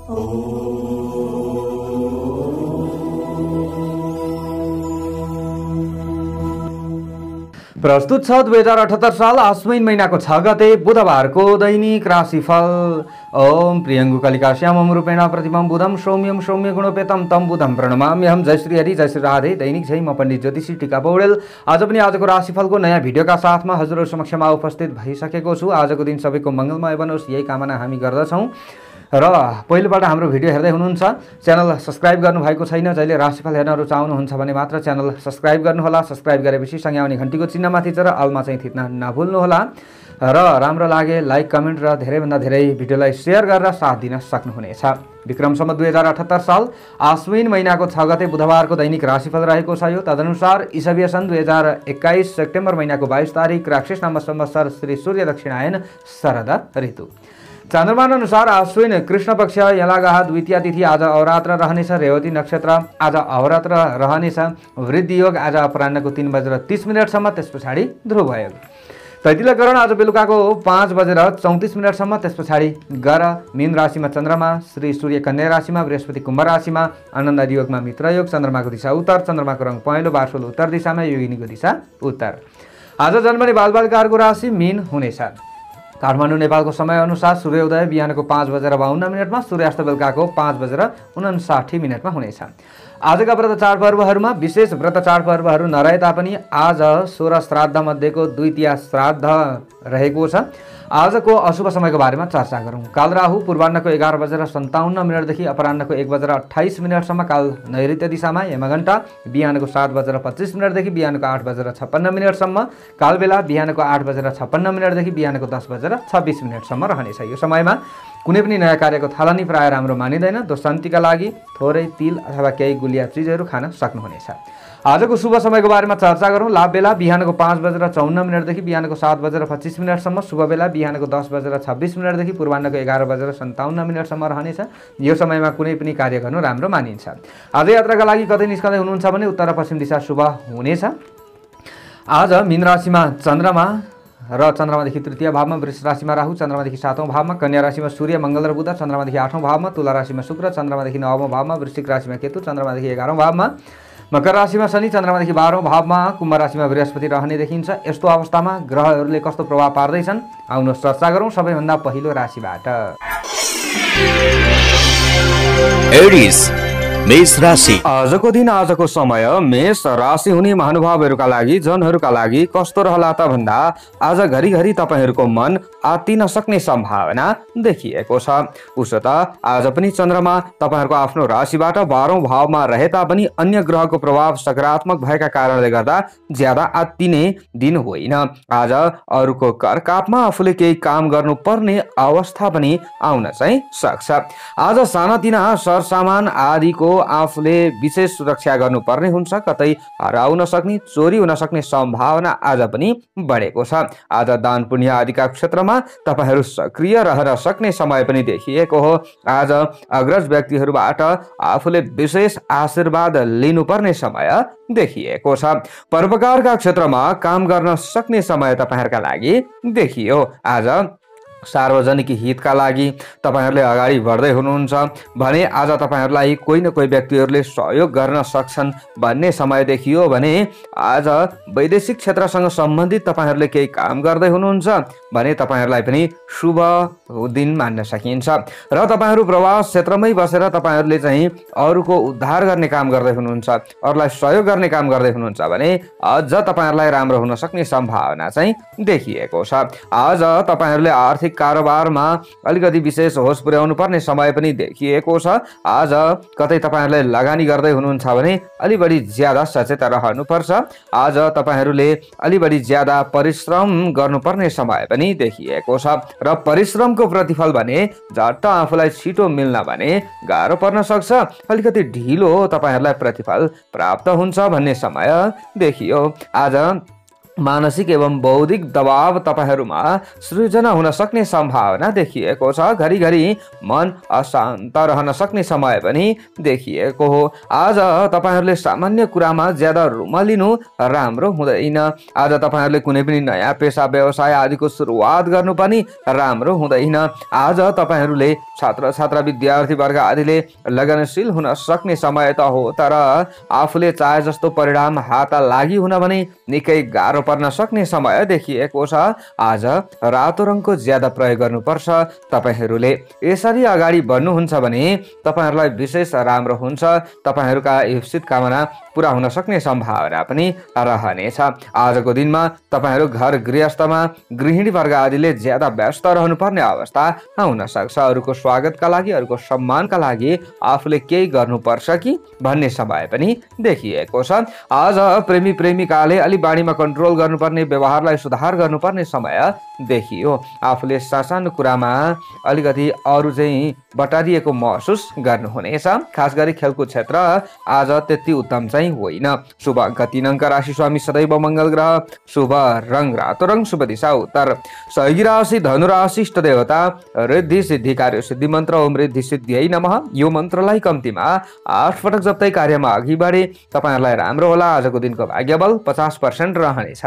प्रस्तुत छ 2078 साल आश्विन महिनाको 6 गते बुधबारको दैनिक राशिफल। ओम प्रियंगु कलिका श्यामम रूपेण प्रतिमं बुधं सौम्यं सौम्य गुणोपेतं तम बुधं प्रणमाम्यहं। जय श्री हरि, जय श्री राधे। दैनिक जय, म पण्डित ज्योतिषी टीका पौडेल आज पनि आजको राशिफलको नयाँ भिडियोका साथमा हजुरहरु समक्षमा उपस्थित भइसकेको छु। आजको दिन सबैको मंगलमय बनोस् यही कामना हामी गर्दछौं। र पहिलोपल्ट हाम्रो भिडियो हेर्दै हुनुहुन्छ, च्यानल सब्स्क्राइब गर्नुभएको छैन, जहिले राशिफल हेर्न रुचाउनुहुन्छ भने मात्र च्यानल सब्स्क्राइब गर्नुहोला। सब्स्क्राइब गरेपछि सँगै आउने घण्टीको चिन्हमाथि र अलमा चाहिँ थिच्न नभुल्नुहोला। र राम्रो लागे लाइक, कमेन्ट र धेरैभन्दा धेरै भिडियोलाई सेयर गरेर साथ दिन सक्नुहुनेछ। विक्रम सम्वत 2078 साल आश्विन महिनाको 6 गते बुधबारको दैनिक राशिफल रहेको छ यो। तदनुसार ईसवीय सन् 2021 सेप्टेम्बर महिनाको 22 तारिक राक्षस नाम संवत्सर श्री सूर्य दक्षिणायन शरद ऋतु। चन्द्रमान अनुसार आश्विन कृष्ण पक्ष यलागाह द्वितीय तिथि आज अवरात्र रहनेछ। रेवती नक्षत्र आज अवरात्र रहनेछ। वृद्धि योग आज अपराह्नको 3:30 त्यस पछाडि ध्रुव योग। तैतिलकरण आज बेलुकाको 5:34 त्यस पछाडि गर। मीन राशिमा चन्द्रमा, श्री सूर्य कन्या राशिमा, बृहस्पति कुम्भ राशिमा, आनन्द योगमा मित्र योग। चन्द्रमाको दिशा उत्तर, चन्द्रमाको रङ पहेँलो, बार्सोल उत्तर दिशामा, योगिनीको दिशा उत्तर। आज जन्मने बालबालिकाहरूको राशि मीन हुनेछ। काठमाडौँ नेपालको समय अनुसार सूर्योदय बिहानको 5:52 सूर्यास्त बेलुकाको 5:59 हुनेछ। आजका व्रत चाडपर्वहरूमा विशेष व्रत चाडपर्वहरू नरहे तापनि आज 16 श्राद्ध मध्येको द्वितीय श्राद्ध रहेको छ। आजको अशुभ समयको बारेमा चर्चा गरौँ। काल राहु पूर्वाह्नको 11:57 देखि अपराह्नको 1:28 काल नैऋत्य दिशामा। यमघण्टा बिहानको 7:25 देखि बिहानको 8:56 काल बेला बिहानको 8:56 देखि बिहानको 10:26 रहनेछ। यो समयमा कुनै पनि नयाँ कार्यको थालनी प्राय राम्रो मानिँदैन। दोशान्तिका लागि थोरै तिल अथवा केही गुलिया चिजहरू खान सक्नुहुनेछ। आजको शुभ समयको बारेमा चर्चा गरौँ। लाभ बेला बिहानको 5:54 देखि बिहानको 7:25 शुभ बेला बिहानको 10:26 देखि पूर्वाह्नको 11:57 रहनेछ। यो समयमा कुनै पनि कार्य गर्नु राम्रो मानिन्छ। आज यात्राका लागि कतै निस्कँदै हुनुहुन्छ भने उत्तर पश्चिम दिशा शुभ हुनेछ। आज मीन राशिमा चन्द्रमा र चन्द्रमादेखि तृतीय भावमा, वृष राशिमा राहु, चन्द्रमादेखि 7औं भावमा, कन्या राशिमा सूर्य मंगल र बुध, चन्द्रमादेखि 8औं भावमा, तुला राशिमा शुक्र, चन्द्रमादेखि 9औं भावमा, वृश्चिक राशिमा केतु, चन्द्रमादेखि 11औं भावमा, मकर राशिमा शनि, चन्द्रमादेखि 12औं भावमा, कुम्भ राशिमा बृहस्पति रहने देखिन्छ। यस्तो अवस्थामा ग्रहहरूले कस्तो प्रभाव पार्दैछन् आउनुहोस् चर्चा गरौँ। सबैभन्दा पहिलो राशिबाट एरिस मेष राशि। आजको दिन, आजको समय मेष राशि हुने महानुभावहरूका लागि, जनहरूका लागि कस्तो रहला त भन्दा आज घरिघरि तपाईहरूको मन आत्तिन सक्ने सम्भावना देखिएको छ। उसो त आज पनि चन्द्रमा तपाईहरूको आफ्नो राशिबाट 12औं भावमा रहे तापनि अन्य ग्रहको प्रभाव सकारात्मक भएका कारणले गर्दा ज्यादा आत्तिने दिन होइन। आज अरूको करकापमा आफूले केही काम गर्नुपर्ने अवस्था पनि आउन चाहिँ सक्छ। आज सानातिना सरसामान आदिको आफूले विशेष सुरक्षा गर्नुपर्ने हुन्छ। कतै हराउन सक्ने, चोरी हुन सक्ने सम्भावना आज पनि बढेको छ। आज दान पुण्य आदिका क्षेत्रमा तपाईहरू सक्रिय रहन सक्ने समय पनि देखिएको हो। आज अग्रज व्यक्तिहरूबाट आफूले विशेष आशीर्वाद लिनुपर्ने समय देखिएको छ। परोपकारका क्षेत्रमा काम गर्न सक्ने समय तपाईहरूका लागि देखियो। आज सार्वजनिक हितका लागि तपाईहरूले अगाडि बढ्दै हुनुहुन्छ भने आज तपाईहरूलाई कोही न कोही व्यक्तिहरूले सहयोग गर्न सक्छन् भन्ने समय देखियो। भने आज वैदेशिक क्षेत्रसँग सम्बन्धित तपाईहरूले केही काम गर्दै हुनुहुन्छ भने तपाईहरूलाई पनि शुभ दिन मान्न सकिन्छ। र तपाईहरू प्रवास क्षेत्रमै बसेर तपाईहरूले चाहिँ अरूको उद्धार गर्ने काम गर्दै हुनुहुन्छ, अरूलाई सहयोग गर्ने काम गर्दै हुनुहुन्छ भने अझ तपाईहरूलाई राम्रो हुन सक्ने सम्भावना चाहिँ देखिएको छ। आज तपाईहरूले आर्थिक कारोबारमा अलिकति विशेष होस पुर्याउनु पर्ने समय पनि देखिएको छ। आज कतै तपाईहरूले लगानी गर्दै हुनुहुन्छ भने अलि बढी ज्यादा सचेत रहनुपर्छ। आज तपाईहरूले अलि बढी ज्यादा परिश्रम गर्नुपर्ने समय पनि देखिएको छ। र परिश्रमको प्रतिफल भने झट्ट आफूलाई छिटो मिल्न भने गाह्रो पर्न सक्छ। अलिकति ढिलो तपाईहरूलाई प्रतिफल प्राप्त हुन्छ भन्ने समय देखियो। आज मानसिक एवं बौद्धिक दबाव तपाईहरूमा सृजना हुन सक्ने सम्भावना देखिएको छ। घरिघरि मन अशान्त रहन सक्ने समय पनि देखिएको हो। आज तपाईहरूले सामान्य कुरामा ज्यादा रुमलिनु राम्रो हुँदैन। आज तपाईहरूले कुनै पनि नयाँ पेसा व्यवसाय आदिको सुरुवात गर्नु पनि राम्रो हुँदैन। आज तपाईहरूले छात्र छात्रा विद्यार्थी वर्ग आदिले लगनशील हुन सक्ने समय त हो, तर आफूले चाहे जस्तो परिणाम हात लागि हुन भने निकै गाह्रो पर्न सक्ने समय देखिएको छ। आज रातो रङको ज्यादा प्रयोग गर्नुपर्छ। तपाईहरूले यसरी अगाडि बढ्नुहुन्छ भने तपाईहरूलाई विशेष राम्रो हुन्छ। तपाईहरूका इप्सित कामना पूरा हुन सक्ने सम्भावना पनि रहनेछ। आजको दिनमा तपाईहरू घर गृहस्थमा गृहिणी वर्ग आदिले ज्यादा व्यस्त रहनुपर्ने अवस्था हुन सक्छ। अरूको स्वागतका लागि, अरूको सम्मानका लागि आफूले केही गर्नुपर्छ कि भन्ने समय पनि देखिएको छ। आज प्रेमी प्रेमिकाले अलि बाढीमा कन्ट्रोल गर्नुपर्ने, व्यवहारलाई सुधार गर्नुपर्ने समय देखियो। आफूले सानो कुरामा अलिकति अरू चाहिँ बटारिएको महसुस गर्नुहुनेछ। खास गरी खेलकुद क्षेत्र आज त्यति उत्तम चाहिँ होइन। शुभ अङ्क 3 अङ्क, राशि स्वामी सदैव मङ्गल ग्रह, शुभ रङ रातो रङ, शुभ दिशा उत्तर, सहयोगी राशि धनु राशि, इष्ट देवता रिद्धि सिद्धि कार्य सिद्धि मन्त्र ओम रिद्धि सिद्धियै नमः। यो मन्त्रलाई कम्तीमा 8 पटक जप्दै कार्यमा अघि बढे तपाईहरूलाई राम्रो होला। आजको दिनको भाग्यबल 50% रहनेछ।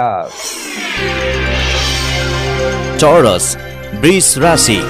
टोरस वृष राशि।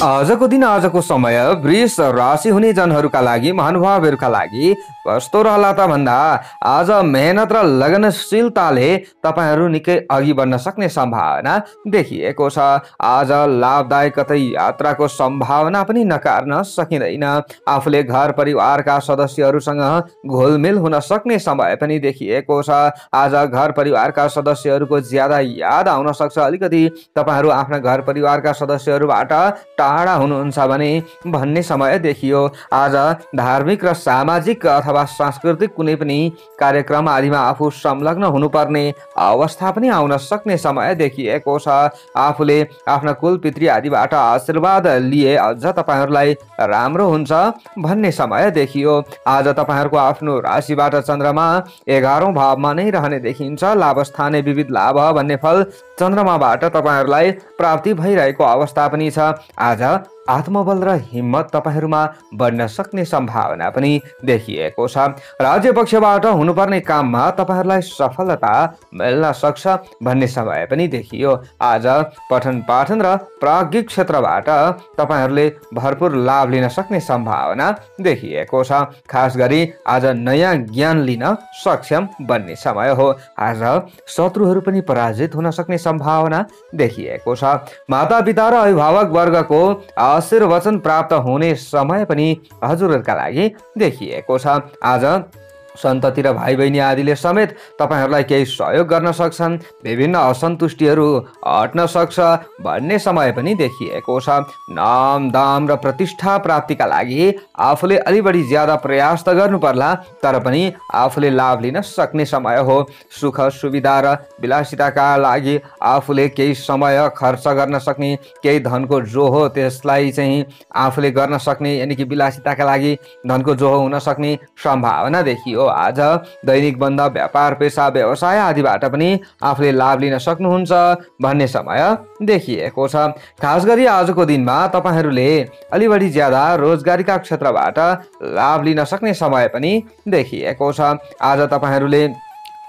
आजको दिन, आजको समय वृष राशि हुने जनहरूका लागि, महानुभावहरूका लागि कस्तो रहला त भन्दा आज मेहनत र लगनशीलताले तपाईहरू निकै अघि बढ्न सक्ने सम्भावना देखिएको छ। आज लाभदायक कतै यात्राको सम्भावना पनि नकार्न सकिँदैन। आफूले घर परिवारका सदस्यहरूसँग घोलमेल हुन सक्ने समय पनि देखिएको छ। आज घर परिवारका सदस्यहरूको ज्यादा याद आउन सक्छ। अलिकति तपाईहरू आफ्ना घर परिवारका सदस्यहरूबाट टाढा हुनुहुन्छ भने भन्ने समय देखियो। आज धार्मिक र सामाजिक अथवा सांस्कृतिक कुनै पनि कार्यक्रम आदिमा आफू संलग्न हुनुपर्ने अवस्था पनि आउन सक्ने समय देखिएको छ। आफूले आफ्ना कुल पितृ आदिबाट आशीर्वाद लिए अझ तपाईहरूलाई राम्रो हुन्छ भन्ने समय देखियो। आज तपाईहरूको आफ्नो राशिबाट चन्द्रमा 11औं भावमा नै रहने देखिन्छ। लाभस्थाने विविध लाभ भन्ने फल चन्द्रमाबाट तपाईहरूलाई प्राप्ति भइरहेको अवस्था पनि छ। आज आत्मबल र हिम्मत तपाईहरूमा बढ्न सक्ने सम्भावना पनि देखिएको छ। राज्य पक्षबाट हुनुपर्ने काममा तपाईहरूलाई सफलता मिल्न सक्छ भन्ने समय पनि देखियो। आज पठन पाठन र प्राज्ञिक क्षेत्रबाट तपाईहरूले भरपुर लाभ लिन सक्ने सम्भावना देखिएको छ। खास गरी आज नयाँ ज्ञान लिन सक्षम बन्ने समय हो। आज शत्रुहरू पनि पराजित हुन सक्ने सम्भावना देखिएको छ। माता पिता र अभिभावक वर्गको आशीर्वचन प्राप्त हुने समय पनि हजुरहरूका लागि देखिएको छ। आज सन्तति र भाइ बहिनी आदिले समेत तपाईहरूलाई केही सहयोग गर्न सक्छन्। विभिन्न असन्तुष्टिहरू हट्न सक्छ भन्ने समय पनि देखिएको छ। नाम दाम र प्रतिष्ठा प्राप्तिका लागि आफूले अलि बढी ज्यादा प्रयास त गर्नु पर्ला, तर पनि आफूले लाभ लिन सक्ने समय हो। सुख सुविधा र विलासिताका लागि आफूले केही समय खर्च गर्न सक्ने, केही धनको जो हो त्यसलाई चाहिँ आफूले गर्न सक्ने, यानि कि विलासिताका लागि धनको जो हुन सक्ने सम्भावना देखियो। आज दैनिक बन्द, व्यापार पेसा व्यवसाय आदिबाट पनि आफूले लाभ लिन सक्नुहुन्छ भन्ने समय देखिएको छ। खास गरी आजको दिनमा तपाईहरूले अलि बढी ज्यादा रोजगारीका क्षेत्रबाट लाभ लिन सक्ने समय पनि देखिएको छ। आज तपाईहरूले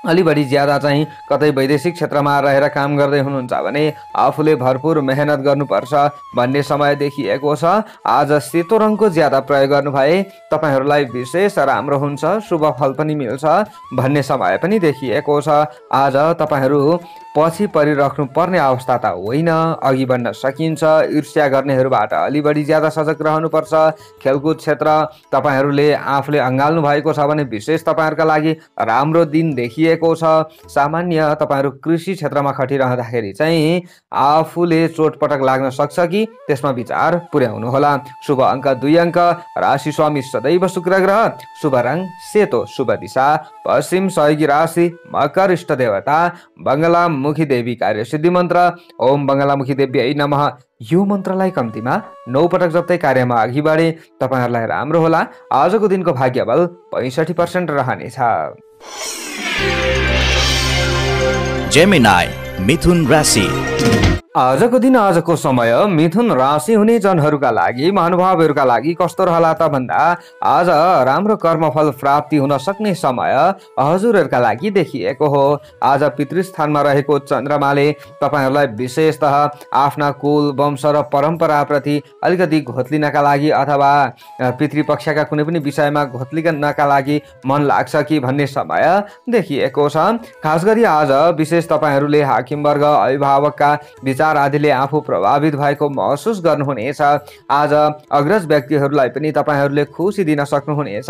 अलि बढी ज्यादा चाहिँ कतै वैदेशिक क्षेत्रमा रहेर काम गर्दै हुनुहुन्छ भने आफूले भरपुर मेहनत गर्नुपर्छ भन्ने समय देखिएको छ। आज सेतो रङको ज्यादा प्रयोग गर्नु भए तपाईहरूलाई विशेष राम्रो हुन्छ, शुभ फल पनि मिल्छ भन्ने समय पनि देखिएको छ। आज तपाईहरू पछि परिराख्नु पर्ने अवस्था त होइन, अघि बढ्न सकिन्छ। ईर्ष्या गर्नेहरूबाट अलि बढी ज्यादा सजग रहनुपर्छ। खेलकुद क्षेत्र तपाईहरूले आफूले अँगाल्नु भएको छ भने विशेष तपाईँहरूका लागि राम्रो दिन देखिएको छ। सामान्य तपाईहरू कृषि क्षेत्रमा खटिरहँदाखेरि चाहिँ आफूले चोटपटक लाग्न सक्छ कि त्यसमा विचार पुर्याउनु होला। शुभ अङ्क 2 अङ्क, राशि स्वामी सदैव शुक्र ग्रह, शुभ रङ सेतो, शुभ दिशा पश्चिम, सहयोगी राशि मकर, इष्ट देवता बङ्गला मुखी देवी कार्य सिद्धि मन्त्र ओम बङ्गलामुखी देव्यै नमः। यो मन्त्रलाई कम्तीमा 9 पटक जप्दै कार्यमा अघि बढे तपाईहरूलाई राम्रो होला। आजको दिनको भाग्यबल 65% रहनेछ। जेमिनाई मिथुन राशि। आजको दिन आजको समय मिथुन राशि हुने जनहरूका लागि महानुभावहरूका लागि कस्तो रहला त भन्दा आज राम्रो कर्मफल प्राप्ति हुन सक्ने समय हजुरहरूका लागि देखिएको हो। आज पितृस्थानमा रहेको चन्द्रमाले तपाईहरूलाई विशेषतः आफ्ना कुल वंश र परम्पराप्रति अलिकति घोत्लिनका लागि अथवा पितृपक्षका कुनै पनि विषयमा घोत्लिनका लागि मन लाग्छ कि भन्ने समय देखिएको छ। खास गरी आज विशेष तपाईहरूले हाकिमवर्ग अभिभावकका विचार आदिले आफू प्रभावित भएको महसुस गर्नुहुनेछ। आज अग्रज व्यक्तिहरूलाई पनि तपाईहरूले खुसी दिन सक्नुहुनेछ,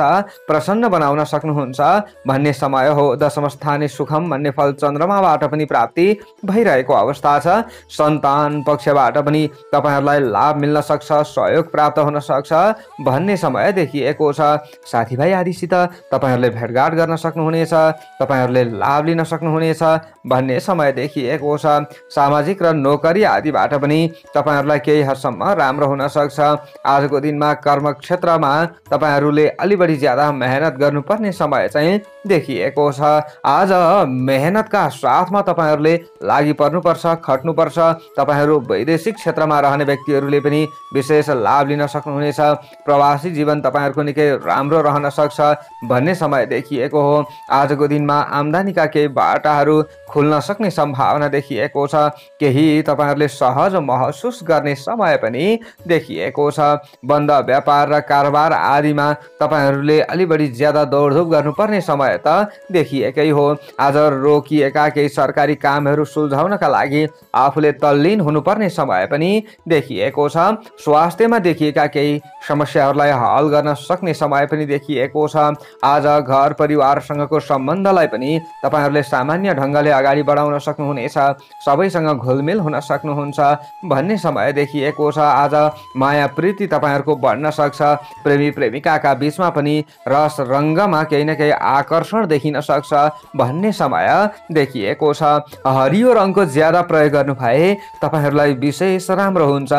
प्रसन्न बनाउन सक्नुहुन्छ भन्ने समय हो। दशम स्थाने सुखम भन्ने फल चन्द्रमाबाट पनि प्राप्ति भइरहेको अवस्था छ। सन्तान पक्षबाट पनि तपाईहरूलाई लाभ मिल्न सक्छ, सहयोग प्राप्त हुन सक्छ भन्ने समय देखिएको छ। साथीभाइ आदिसित तपाईहरूले भेटघाट गर्न सक्नुहुनेछ, तपाईहरूले लाभ लिन सक्नुहुनेछ भन्ने समय देखिएको छ। सामाजिक र नोकरी आदिबाट पनि तपाईहरूलाई केही हदसम्म राम्रो हुन सक्छ। आजको दिनमा कर्म क्षेत्रमा तपाईहरूले अलि बढी ज्यादा मेहनत गर्नुपर्ने समय चाहिँ देखिएको छ। आज मेहनतका साथमा तपाईहरूले लागि पर्नुपर्छ, खट्नुपर्छ। तपाईहरू वैदेशिक क्षेत्रमा रहने व्यक्तिहरूले पनि विशेष लाभ लिन सक्नुहुनेछ। प्रवासी जीवन तपाईहरूको निकै राम्रो रहन सक्छ भन्ने समय देखिएको हो। आजको दिनमा आम्दानीका केही बाटाहरू खुल्न सक्ने सम्भावना देखिएको छ। केही तपाईहरूले सहज महसुस गर्ने समय पनि देखिएको छ। बन्द व्यापार र कारोबार आदिमा तपाईहरूले अलि बढी ज्यादा दौडधुप गर्नुपर्ने समय त देखिएकै हो। आज रोकिएका केही सरकारी कामहरू सुल्झाउनका लागि आफूले तल्लीन हुनुपर्ने समय पनि देखिएको छ। स्वास्थ्यमा देखिएका केही समस्याहरूलाई हल गर्न सक्ने समय पनि देखिएको छ। आज घर परिवारसँगको सम्बन्धलाई पनि तपाईहरूले सामान्य ढङ्गले अगाडि बढाउन सक्नुहुनेछ, सबैसँग घुलमिल हुन सक्नुहुन्छ भन्ने समय देखिएको छ। आज माया प्रीति तपाईहरूको बढ्न सक्छ। प्रेमी प्रेमिकाका बीचमा पनि रस रङ्गमा केही न केही आकर्षण देखिन सक्छ भन्ने समय देखिएको छ। हरियो रङको ज्यादा प्रयोग गर्नु भए तपाईहरूलाई विशेष राम्रो हुन्छ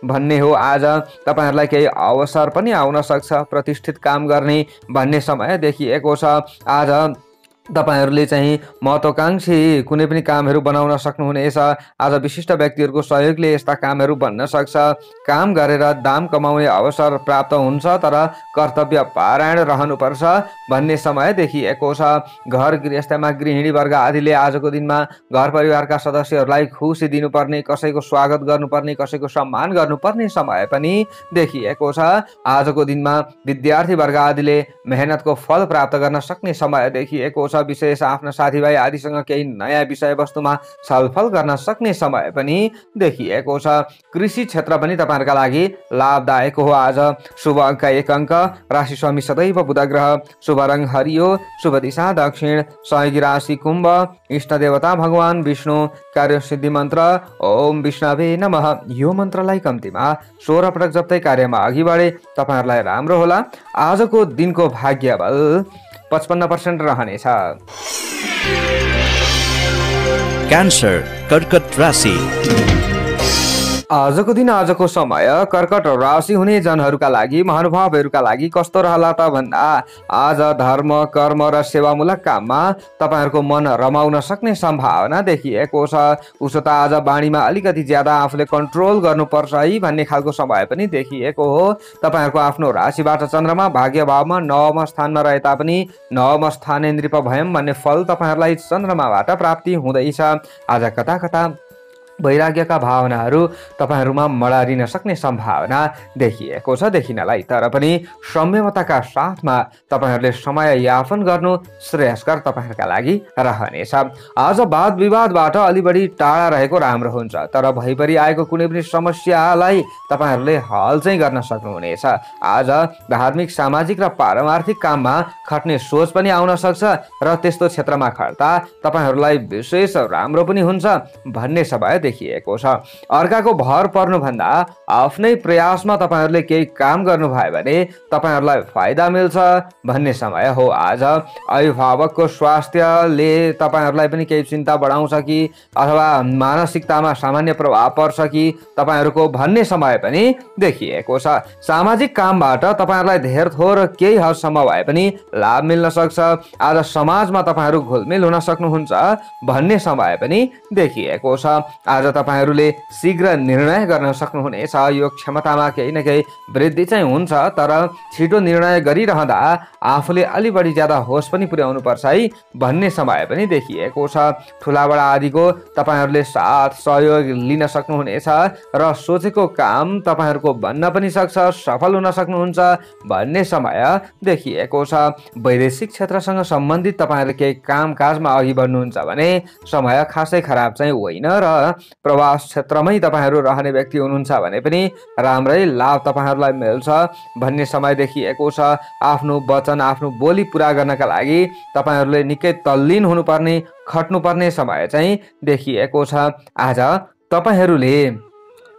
भन्ने हो। आज तपाईहरूलाई केही अवसर पनि आउन सक्छ प्रतिष्ठित काम गर्ने भन्ने समय देखिएको छ। आज तपाईहरूले चाहिँ महत्त्वाकांक्षी कुनै पनि कामहरू बनाउन सक्नुहुनेछ। आज विशिष्ट व्यक्तिहरूको सहयोगले यस्ता कामहरू बन्न सक्छ। काम गरेर दाम कमाउने अवसर प्राप्त हुन्छ, तर कर्तव्य पारायण रहनुपर्छ भन्ने समय देखिएको छ। घर गृहस्थमा गृहिणी वर्ग आदिले आजको दिनमा घर परिवारका सदस्यहरूलाई खुसी दिनुपर्ने, कसैको स्वागत गर्नुपर्ने, कसैको सम्मान गर्नुपर्ने समय पनि देखिएको छ। आजको दिनमा विद्यार्थी वर्ग आदिले मेहनतको फल प्राप्त गर्न सक्ने समय देखिएको छ। विशेष आफ्ना साथीभाइ आदिसँग केही नयाँ विषयवस्तुमा छलफल गर्न सक्ने समय पनि देखिएको छ। कृषि क्षेत्र पनि तपाईहरुका लागि लाभदायक हो। आज शुभ अङ्क 1 अङ्क, राशि स्वामी सदैव बुध ग्रह, शुभ रङ हरियो, शुभ दिशा दक्षिण, सहयोगी राशि कुम्भ, इष्ट देवता भगवान विष्णु, कार्य सिद्धि मन्त्र ओम विष्णवे नमः। यो मन्त्रलाई कम्तीमा 16 पटक जप्दै कार्यमा अघि बढे तपाईहरुलाई राम्रो होला। आजको दिनको भाग्य बल 55% रहनेछ। क्यान्सर कर्कट राशि। आजको दिन आजको समय कर्कट राशि हुने जनहरूका लागि महानुभावहरूका लागि कस्तो रहला त भन्दा आज धर्म कर्म र सेवामूलक काममा तपाईहरूको मन रमाउन सक्ने सम्भावना देखिएको छ। उसो त आज बाणीमा अलिकति ज्यादा आफूले कन्ट्रोल गर्नुपर्छ है भन्ने खालको समय पनि देखिएको हो। तपाईहरूको आफ्नो राशिबाट चन्द्रमा भाग्य भावमा 9औं स्थानमा रहे तापनि 9औं स्थाने नृप भयम भन्ने फल तपाईहरूलाई चन्द्रमाबाट प्राप्ति हुँदैछ। आज कता कता वैराग्यका भावनाहरू तपाईहरूमा मडारिन सक्ने सम्भावना देखिएको छ देखिनलाई, तर पनि संयमताका साथमा तपाईहरूले समय यापन गर्नु श्रेयस्कर तपाईहरूका लागि रहनेछ। आज वाद विवादबाट अलि बढी टाढा रहेको राम्रो हुन्छ, तर भइपरि आएको कुनै पनि समस्यालाई तपाईहरूले हल चाहिँ गर्न सक्नुहुनेछ। आज धार्मिक सामाजिक र पारमार्थिक काममा खट्ने सोच पनि आउन सक्छ र त्यस्तो क्षेत्रमा खट्दा तपाईहरूलाई विशेष राम्रो पनि हुन्छ भन्ने समय देखिएको छ। अर्काको भर पर्नुभन्दा आफ्नै प्रयासमा तपाईहरुले केही काम गर्नुभयो भने तपाईहरुलाई फाइदा मिल्छ भन्ने समय हो आज। अभिभावकको स्वास्थ्यले तपाईहरुलाई पनि केही चिन्ता बढाउँछ कि अथवा मानसिकतामा सामान्य प्रभाव पर्छ कि तपाईहरुको भन्ने समय पनि देखिएको छ। सामाजिक कामबाट तपाईहरुलाई धेर थोर केही हदसम्म भए पनि लाभ मिल्न सक्छ। आज समाजमा तपाईहरु घुलमिल हुन सक्नुहुन्छ भन्ने समय पनि देखिएको छ। आज तपाईहरुले शीघ्र निर्णय गर्न सक्नुहुनेछ। यो क्षमतामा केही न केही वृद्धि चाहिँ हुन्छ, तर छिटो निर्णय गरिरहँदा आफूले अलि बढी ज्यादा होस पनि पुर्याउनु पर्छ है भन्ने समय पनि देखिएको छ। ठुलाबडा आदिको तपाईहरुले साथ सहयोग लिन सक्नुहुनेछ र सोचेको काम तपाईहरुको बन्न पनि सक्छ, सफल हुन सक्नुहुन्छ भन्ने समय देखिएको छ। वैदेशिक क्षेत्रसँग सम्बन्धित तपाईहरुले केही कामकाजमा अघि बढ्नुहुन्छ भने समय खासै खराब चाहिँ होइन र प्रवास क्षेत्रमै तपाईहरु रहने व्यक्ति हुनुहुन्छ भने पनि राम्रै लाभ तपाईहरुलाई मिल्छ भन्ने समय देखिएको छ। आफ्नो वचन आफ्नो बोली पूरा गर्नका लागि तपाईहरुले निकै तल्लीन हुनुपर्ने खट्नुपर्ने समय चाहिँ देखिएको छ। आज तपाईहरुले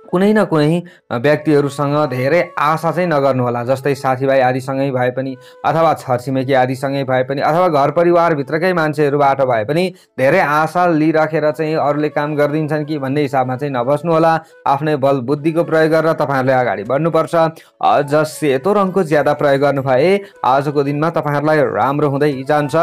कुनै न कुनै व्यक्तिहरुसँग धेरै आशा चाहिँ नगर्नु होला। जस्तै साथीभाइ आदिसँगै भए पनि अथवा छरछिमेकी आदिसँगै भए पनि अथवा घर परिवार भित्रकै मान्छेहरुबाट भए पनि धेरै आशा लिइराखेर चाहिँ अरूले काम गर्दिन्छन् कि भन्ने हिसाबमा चाहिँ नबस्नु होला। आफ्नै बल बुद्धिको प्रयोग गरेर तपाईहरुले अगाडि बढ्नुपर्छ। अझ सेतो रङको ज्यादा प्रयोग गर्नु भए आजको दिनमा तपाईहरुलाई राम्रो हुँदै जान्छ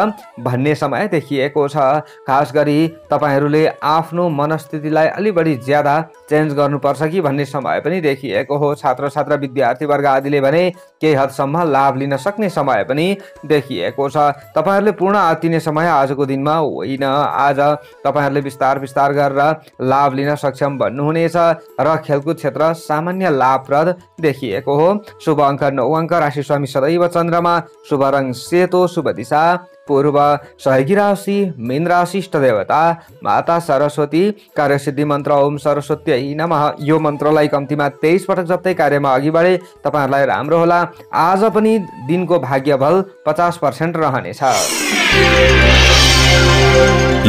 भन्ने समय देखिएको छ। खास गरी तपाईहरुले आफ्नो मनस्थितिलाई अलि बढी ज्यादा चेन्ज गर्नुपर्छ कि भन्ने समय पनि देखिएको हो। छात्र छात्रा विद्यार्थी वर्ग आदिले भने केही हदसम्म लाभ लिन सक्ने समय पनि देखिएको छ। तपाईहरुले पूर्ण आत्तिने समय आजको दिनमा होइन। आज तपाईहरुले बिस्तार बिस्तार गरेर लाभ लिन सक्षम बन्नुहुनेछ र खेलकुद क्षेत्र सामान्य लाभप्रद देखिएको हो। शुभ अङ्क 9 अङ्क, राशि स्वामी सदैव चन्द्रमा, शुभ रङ सेतो, शुभ दिशा पूर्व, सहयोगी राशि मीन राशि, इष्ट देवता माता सरस्वती, कार्यसिद्धि मन्त्र ओम सरस्वत्यै नमः। यो मन्त्रलाई कम्तीमा 23 पटक जप्दै कार्यमा अघि बढे तपाईहरुलाई राम्रो होला। आज पनि दिनको भाग्य बल 50% रहनेछ।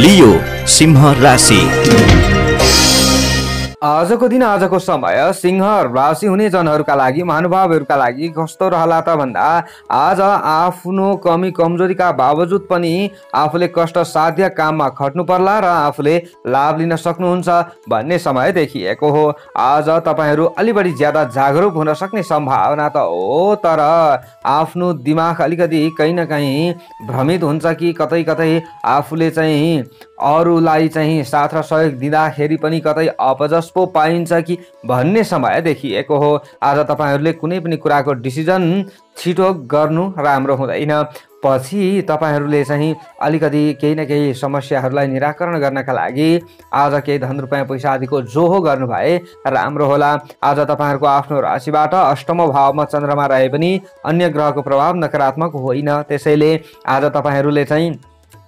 लियो सिंह राशि। आजको दिन आजको समय सिंह राशि हुने जनहरूका लागि महानुभावहरूका लागि कस्तो रहला त भन्दा आज आफ्नो कमी कमजोरीका बावजुद पनि आफूले कष्ट साध्य काममा खट्नु पर्ला र आफूले लाभ लिन सक्नुहुन्छ भन्ने समय देखिएको हो। आज तपाईहरू अलि बढी ज्यादा जागरुक हुन सक्ने सम्भावना त हो, तर आफ्नो दिमाग अलिकति कहीँ न कहीँ भ्रमित हुन्छ कि कतै कतै आफूले चाहिँ अरूलाई चाहिँ साथ र सहयोग दिँदाखेरि पनि कतै अपजस पो पाइन्छ कि भन्ने समय देखिएको हो। आज तपाईहरूले कुनै पनि कुराको डिसिजन छिटो गर्नु राम्रो हुँदैन। पछि तपाईहरूले चाहिँ अलिकति केही न केही समस्याहरूलाई निराकरण गर्नका लागि आज केही धन रुपैयाँ पैसा आदिको जोहो गर्नु भए राम्रो होला। आज तपाईहरूको आफ्नो राशिबाट अष्टम भावमा चन्द्रमा रहे पनि अन्य ग्रहको प्रभाव नकारात्मक होइन। त्यसैले आज तपाईहरूले चाहिँ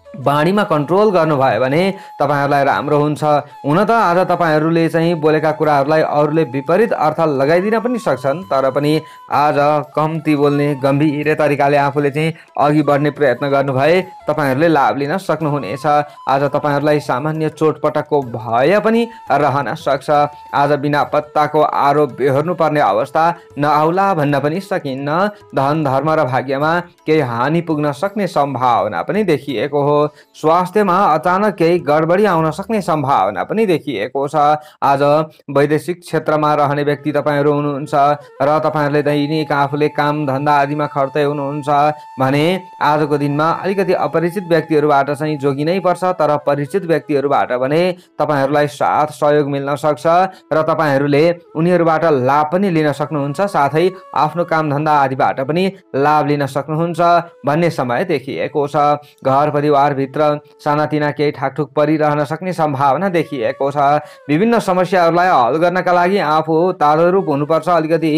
बाणीमा कन्ट्रोल गर्नुभयो भने तपाईहरूलाई राम्रो हुन्छ। हुन त आज तपाईहरूले चाहिँ बोलेका कुराहरूलाई अरूले विपरीत अर्थ लगाइदिन पनि सक्छन्, तर पनि आज कम्ती बोल्ने गम्भीर तरिकाले आफूले चाहिँ अघि बढ्ने प्रयत्न गर्नुभए तपाईहरूले लाभ लिन सक्नुहुनेछ। आज तपाईहरूलाई सामान्य चोटपटकको भय पनि रहन सक्छ। आज बिना पत्ताको आरोप बेहोर्नु पर्ने अवस्था नआउला भन्न पनि सकिन्न। धन धर्म र भाग्यमा केही हानि पुग्न सक्ने सम्भावना पनि देखिएको हो। स्वास्थ्यमा अचानक केही गडबडी आउन सक्ने सम्भावना पनि देखिएको छ। आज वैदेशिक क्षेत्रमा रहने व्यक्ति तपाईहरू हुनुहुन्छ र तपाईहरूले दैनिक आफूले काम धन्दा आदिमा खट्दै हुनुहुन्छ भने आजको दिनमा अलिकति अपरिचित व्यक्तिहरूबाट चाहिँ जोगिनै पर्छ, तर परिचित व्यक्तिहरूबाट भने तपाईहरूलाई साथ सहयोग मिल्न सक्छ र तपाईहरूले उनीहरूबाट लाभ पनि लिन सक्नुहुन्छ, साथै आफ्नो काम धन्दा आदिबाट पनि लाभ लिन सक्नुहुन्छ भन्ने समय देखिएको छ। घर परिवार भित्र सानातिना केही ठाकठुक परिरहन सक्ने सम्भावना देखिएको छ। विभिन्न समस्याहरूलाई हल गर्नका लागि आफू तालुरूप हुनुपर्छ, अलिकति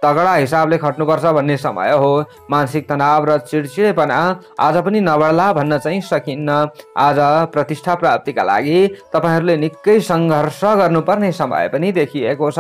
तगडा हिसाबले खट्नुपर्छ भन्ने समय हो। मानसिक तनाव र चिडचिडेपना आज पनि नबढ्ला भन्न चाहिँ सकिन्न। आज प्रतिष्ठा प्राप्तिका लागि तपाईहरूले निकै सङ्घर्ष गर्नुपर्ने समय पनि देखिएको छ।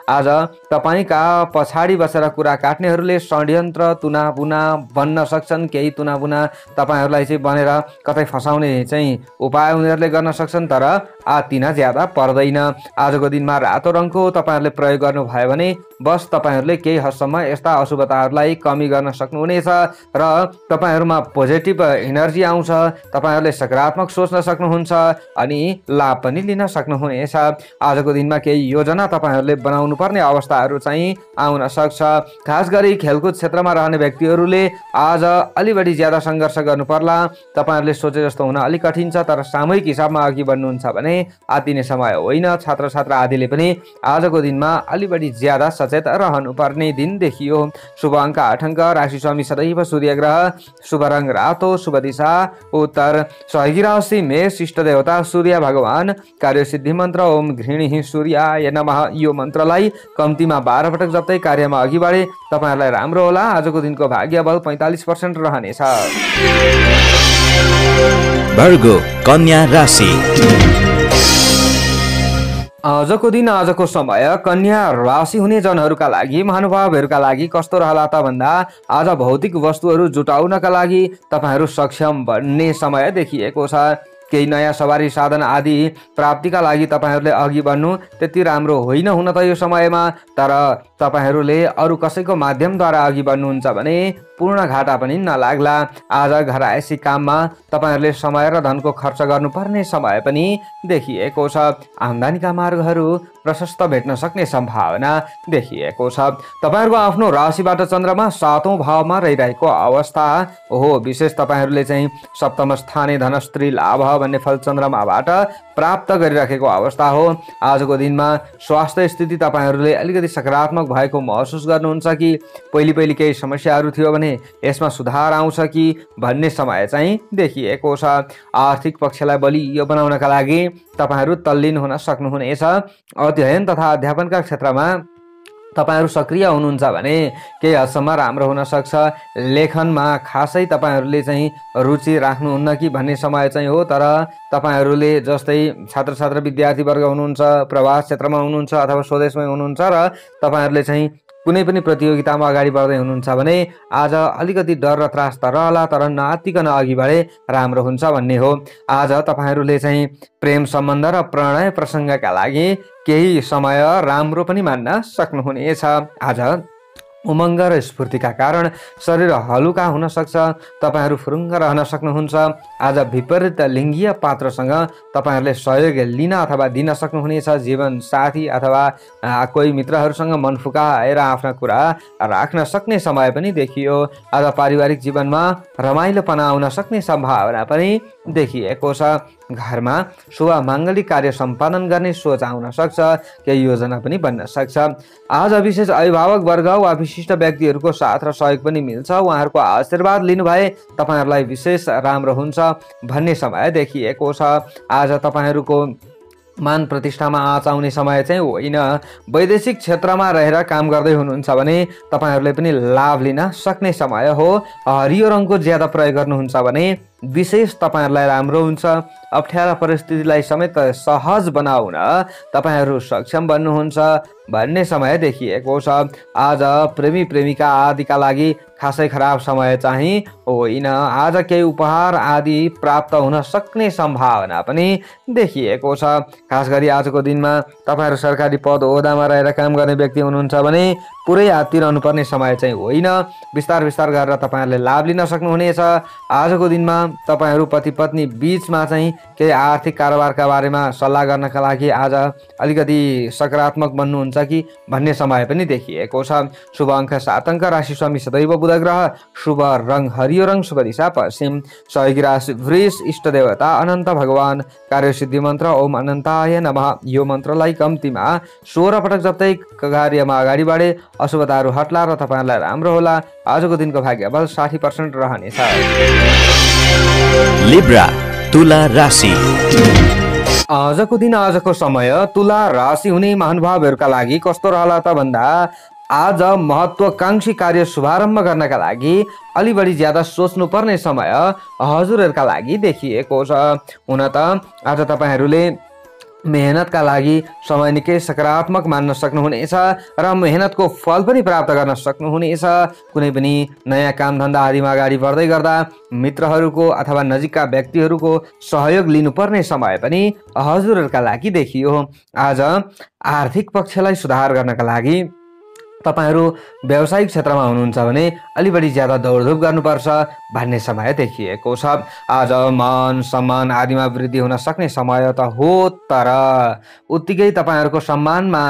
आज तपाईँका पछाडि बसेर कुरा काट्नेहरूले षड्यन्त्र तुनाबुना बन्न सक्छन्। केही तुनाबुना तपाईँहरूलाई चाहिँ बनेर कतै मात्रै फसाउने चाहिँ उपाय उनीहरूले गर्न सक्छन्, तर आत्तिन ज्यादा पर्दैन। आजको दिनमा रातो रङको तपाईँहरूले प्रयोग गर्नुभयो भने बस तपाईँहरूले केही हदसम्म यस्ता अशुभताहरूलाई कमी गर्न सक्नुहुनेछ र तपाईँहरूमा पोजिटिभ इनर्जी आउँछ, तपाईँहरूले सकारात्मक सोच्न सक्नुहुन्छ अनि लाभ पनि लिन सक्नुहुनेछ। आजको दिनमा केही योजना तपाईँहरूले बनाउनु पर्ने अवस्थाहरू चाहिँ आउन सक्छ। खास गरी खेलकुद क्षेत्रमा रहने व्यक्तिहरूले आज अलि बढी ज्यादा सङ्घर्ष गर्नु पर्ला। तपाईँहरूले सोचे जस्तो हुन अलिक कठिन छ, तर सामूहिक हिसाबमा अघि बढ्नुहुन्छ भने आत्तिने समय होइन। छात्र छात्रा आदिले पनि आजको दिनमा अलि बढी ज्यादा सचेत रहनुपर्ने दिन देखियो। शुभ अङ्क 8 अङ्क, राशि स्वामी सदैव सूर्य ग्रह, शुभ रङ रातो, शुभ दिशा उत्तर, सहयोगी राशि मेष, इष्ट देवता सूर्य भगवान, कार्यसिद्धि मन्त्र ओम घृणिः सूर्याय नमः। यो मन्त्रलाई कम्तीमा 12 पटक जप्दै कार्यमा अघि बढे तपाईँहरूलाई राम्रो होला। आजको दिनको भाग्य बल 45% रहनेछ। भर्गो कन्या राशि। आजको दिन, आजको समय कन्या राशि हुने जनहरूका लागि, महानुभावहरूका लागि कस्तो रहला त भन्दा आज भौतिक वस्तुहरू जुटाउनका लागि तपाईँहरू सक्षम बन्ने समय देखिएको छ। केही नयाँ सवारी साधन आदि प्राप्तिका लागि तपाईँहरूले अघि बढ्नु त्यति राम्रो होइन हुन त यो समयमा, तर तपाईँहरूले अरू कसैको माध्यमद्वारा अघि बढ्नुहुन्छ भने पूर्ण घाटा पनि नलाग्ला। आज घरायसी काममा तपाईँहरूले समय र धनको खर्च गर्नुपर्ने समय पनि देखिएको छ। आम्दानीका मार्गहरू प्रशस्त भेट्न सक्ने सम्भावना देखिएको छ। तपाईँहरूको आफ्नो राशिबाट चन्द्रमा 7औं भावमा रहिरहेको अवस्था हो। विशेष तपाईँहरूले चाहिँ सप्तम स्थाने धनस्त्री लाभ भन्ने फल चन्द्रमाबाट प्राप्त गरिराखेको अवस्था हो। आजको दिनमा स्वास्थ्य स्थिति तपाईँहरूले अलिकति सकारात्मक भएको महसुस गर्नुहुन्छ कि पहिले केही समस्याहरू थियो भने यसमा सुधार आउँछ कि भन्ने समय चाहिँ देखिएको छ। आर्थिक पक्षलाई बलियो बनाउनका लागि तपाईँहरू तल्लीन हुन सक्नुहुनेछ। अध्ययन तथा अध्यापनका क्षेत्रमा तपाईँहरू सक्रिय हुनुहुन्छ भने केही हदसम्म राम्रो हुन सक्छ। लेखनमा खासै तपाईँहरूले चाहिँ रुचि राख्नुहुन्न कि भन्ने समय चाहिँ हो, तर तपाईँहरूले जस्तै छात्र छात्रा विद्यार्थीवर्ग हुनुहुन्छ, प्रवास क्षेत्रमा हुनुहुन्छ अथवा स्वदेशमै हुनुहुन्छ र तपाईँहरूले चाहिँ कुनै पनि प्रतियोगितामा अगाडि बढ्दै हुनुहुन्छ भने आज अलिकति डर र त्रास त रहला, तर नआत्तिकन अघि बढे राम्रो हुन्छ भन्ने हो। आज तपाईँहरूले चाहिँ प्रेम सम्बन्ध र प्रणय प्रसङ्गका लागि केही समय राम्रो पनि मान्न सक्नुहुनेछ। आज उमङ्ग र स्फूर्तिका कारण शरीर हलुका हुन सक्छ। तपाईँहरू फुरुङ्ग रहन सक्नुहुन्छ। आज विपरीत लिङ्गीय पात्रसँग तपाईँहरूले सहयोग लिन अथवा दिन सक्नुहुनेछ। जीवन साथी अथवा कोही मित्रहरूसँग मन फुकाएर आफ्ना कुरा राख्न सक्ने समय पनि देखियो। आज पारिवारिक जीवनमा रमाइलोपना आउन सक्ने सम्भावना पनि देखिएको छ। घरमा शुभ माङ्गलिक कार्य सम्पादन गर्ने सोच आउन सक्छ। केही योजना पनि बन्न सक्छ। आज विशेष अभिभावक वर्ग वा विशिष्ट व्यक्तिहरूको साथ र सहयोग पनि मिल्छ। उहाँहरूको आशीर्वाद लिनु भए तपाईँहरूलाई विशेष राम्रो हुन्छ भन्ने समय देखिएको छ। आज तपाईँहरूको मान प्रतिष्ठामा आँच आउने समय चाहिँ होइन। वैदेशिक क्षेत्रमा रहेर काम गर्दै हुनुहुन्छ भने तपाईँहरूले पनि लाभ लिन सक्ने समय हो। हरियो रङको ज्यादा प्रयोग गर्नुहुन्छ भने विशेष तपाईँहरूलाई राम्रो हुन्छ। अप्ठ्यारा परिस्थितिलाई समेत सहज बनाउन तपाईँहरू सक्षम बन्नुहुन्छ भन्ने समय देखिएको छ। आज प्रेमी प्रेमिका आदिका लागि खासै खराब समय चाहिँ होइन। आज केही उपहार आदि प्राप्त हुन सक्ने सम्भावना पनि देखिएको छ। खास गरी आजको दिनमा तपाईँहरू सरकारी पद ओहदामा रहेर काम गर्ने व्यक्ति हुनुहुन्छ भने पुरै आत्तिरहनु पर्ने समय चाहिँ होइन। बिस्तार बिस्तार गरेर तपाईँहरूले लाभ लिन सक्नुहुनेछ। आजको दिनमा तपाईँहरू पति पत्नी बीचमा चाहिँ केही आर्थिक कारोबारका बारेमा सल्लाह गर्नका लागि आज अलिकति सकारात्मक बन्नुहुन्छ कि भन्ने समय पनि देखिएको छ। शुभ अङ्क 7 अङ्क, राशि स्वामी सदैव बुध ग्रह, शुभ रङ हरियो रङ, शुभ दिशा पश्चिम, सहयोगी राशि वृष, इष्ट देवता अनन्त भगवान, कार्यसिद्धि मन्त्र ओम अनन्ताय नमः। यो मन्त्रलाई कम्तीमा 16 पटक जप्दै कार्यमा अगाडि बढे अशुभताहरू हट्ला र तपाईँहरूलाई राम्रो होला। आजको दिनको भाग्य बल 60% रहनेछ। लिब्रा तुला राशि। आजको दिन, आजको समय तुला राशि हुने महानुभावहरूका लागि कस्तो रहला त भन्दा आज महत्त्वकांक्षी कार्य शुभारम्भ गर्नका लागि अलि बढी ज्यादा सोच्नुपर्ने समय हजुरहरूका लागि देखिएको छ। हुन त आज तपाईँहरूले मेहनतका लागि समय निकै सकारात्मक मान्न सक्नुहुनेछ र मेहनतको फल पनि प्राप्त गर्न सक्नुहुनेछ। कुनै पनि नयाँ कामधन्दा आदिमा अगाडि बढ्दै गर्दा मित्रहरूको अथवा नजिकका व्यक्तिहरूको सहयोग लिनुपर्ने समय पनि हजुरहरूका लागि देखियो। आज आर्थिक पक्षलाई सुधार गर्नका लागि तपाईहरू व्यावसायिक क्षेत्रमा हुनुहुन्छ भने अलि बढी ज्यादा दौडधुप गर्नुपर्छ भन्ने समय देखिएको छ। आज मान सम्मान आदिमा वृद्धि हुन सक्ने समय त हो, तर उत्तिकै तपाईहरूको सम्मानमा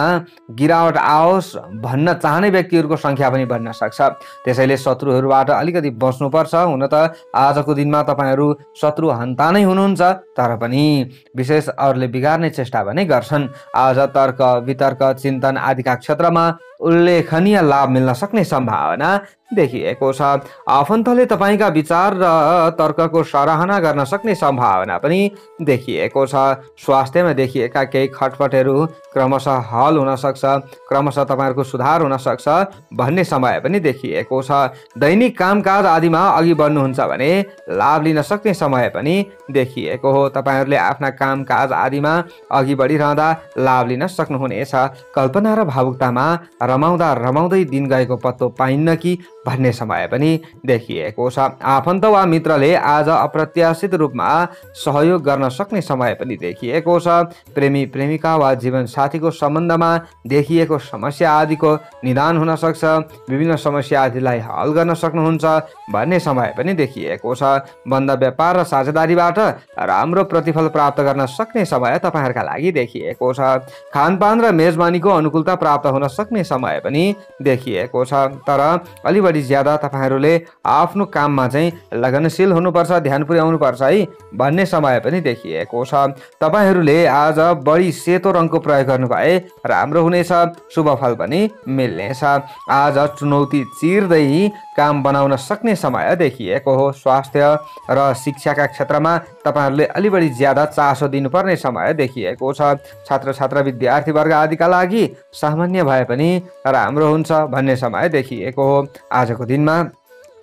गिरावट आओस् भन्न चाहने व्यक्तिहरूको सङ्ख्या पनि बढ्न सक्छ। त्यसैले शत्रुहरूबाट अलिकति बस्नुपर्छ। हुन त आजको दिनमा तपाईहरू शत्रु हन्ता नै हुनुहुन्छ, तर पनि विशेष अरूले बिगार्ने चेष्टा पनि गर्छन्। आज तर्क वितर्क चिन्तन आदिका क्षेत्रमा उल्लेखनीय लाभ मिल्न सक्ने सम्भावना देखिएको छ। आफन्तले तपाईँका विचार र तर्कको सराहना गर्न सक्ने सम्भावना पनि देखिएको छ। स्वास्थ्यमा देखिएका केही खटपटहरू क्रमशः हल हुन सक्छ, क्रमशः तपाईँहरूको सुधार हुन सक्छ भन्ने समय पनि देखिएको छ। दैनिक कामकाज आदिमा अघि बढ्नुहुन्छ भने लाभ लिन सक्ने समय पनि देखिएको हो। तपाईँहरूले आफ्ना कामकाज आदिमा अघि बढिरहँदा लाभ लिन सक्नुहुनेछ। कल्पना र भावुकतामा रमाउँदा रमाउँदै दिन गएको पत्तो पाइन्न कि भन्ने समय पनि देखिएको छ। आफन्त वा मित्रले आज अप्रत्याशित रूपमा सहयोग गर्न सक्ने समय पनि देखिएको छ। प्रेमी प्रेमिका वा जीवन साथीको सम्बन्धमा देखिएको समस्या आदिको निदान हुन सक्छ। विभिन्न समस्या आदिलाई हल गर्न सक्नुहुन्छ भन्ने समय पनि देखिएको छ। बन्द व्यापार र साझेदारीबाट राम्रो प्रतिफल प्राप्त गर्न सक्ने समय तपाईँहरूका लागि देखिएको छ। खानपान र मेजबानीको अनुकूलता प्राप्त हुन सक्ने समय पनि देखिएको छ, तर अलि बढी ज्यादा तपाईहरूले आफ्नो काममा चाहिँ लगनशील हुनुपर्छ, ध्यान पुर्याउनुपर्छ है भन्ने समय पनि देखिएको छ। तपाईहरूले आज बढी सेतो रङको प्रयोग गर्नु भए राम्रो हुनेछ, शुभ फल पनि मिल्नेछ। आज चुनौती चिर्दै काम बनाउन सक्ने समय देखिएको हो। स्वास्थ्य र शिक्षाका क्षेत्रमा तपाईहरूले अलि बढी ज्यादा चासो दिनुपर्ने समय देखिएको छ। छात्र छात्रा विद्यार्थी वर्ग आदिका लागि सामान्य भए पनि राम्रो हुन्छ भन्ने समय देखिएको हो। आजको दिनमा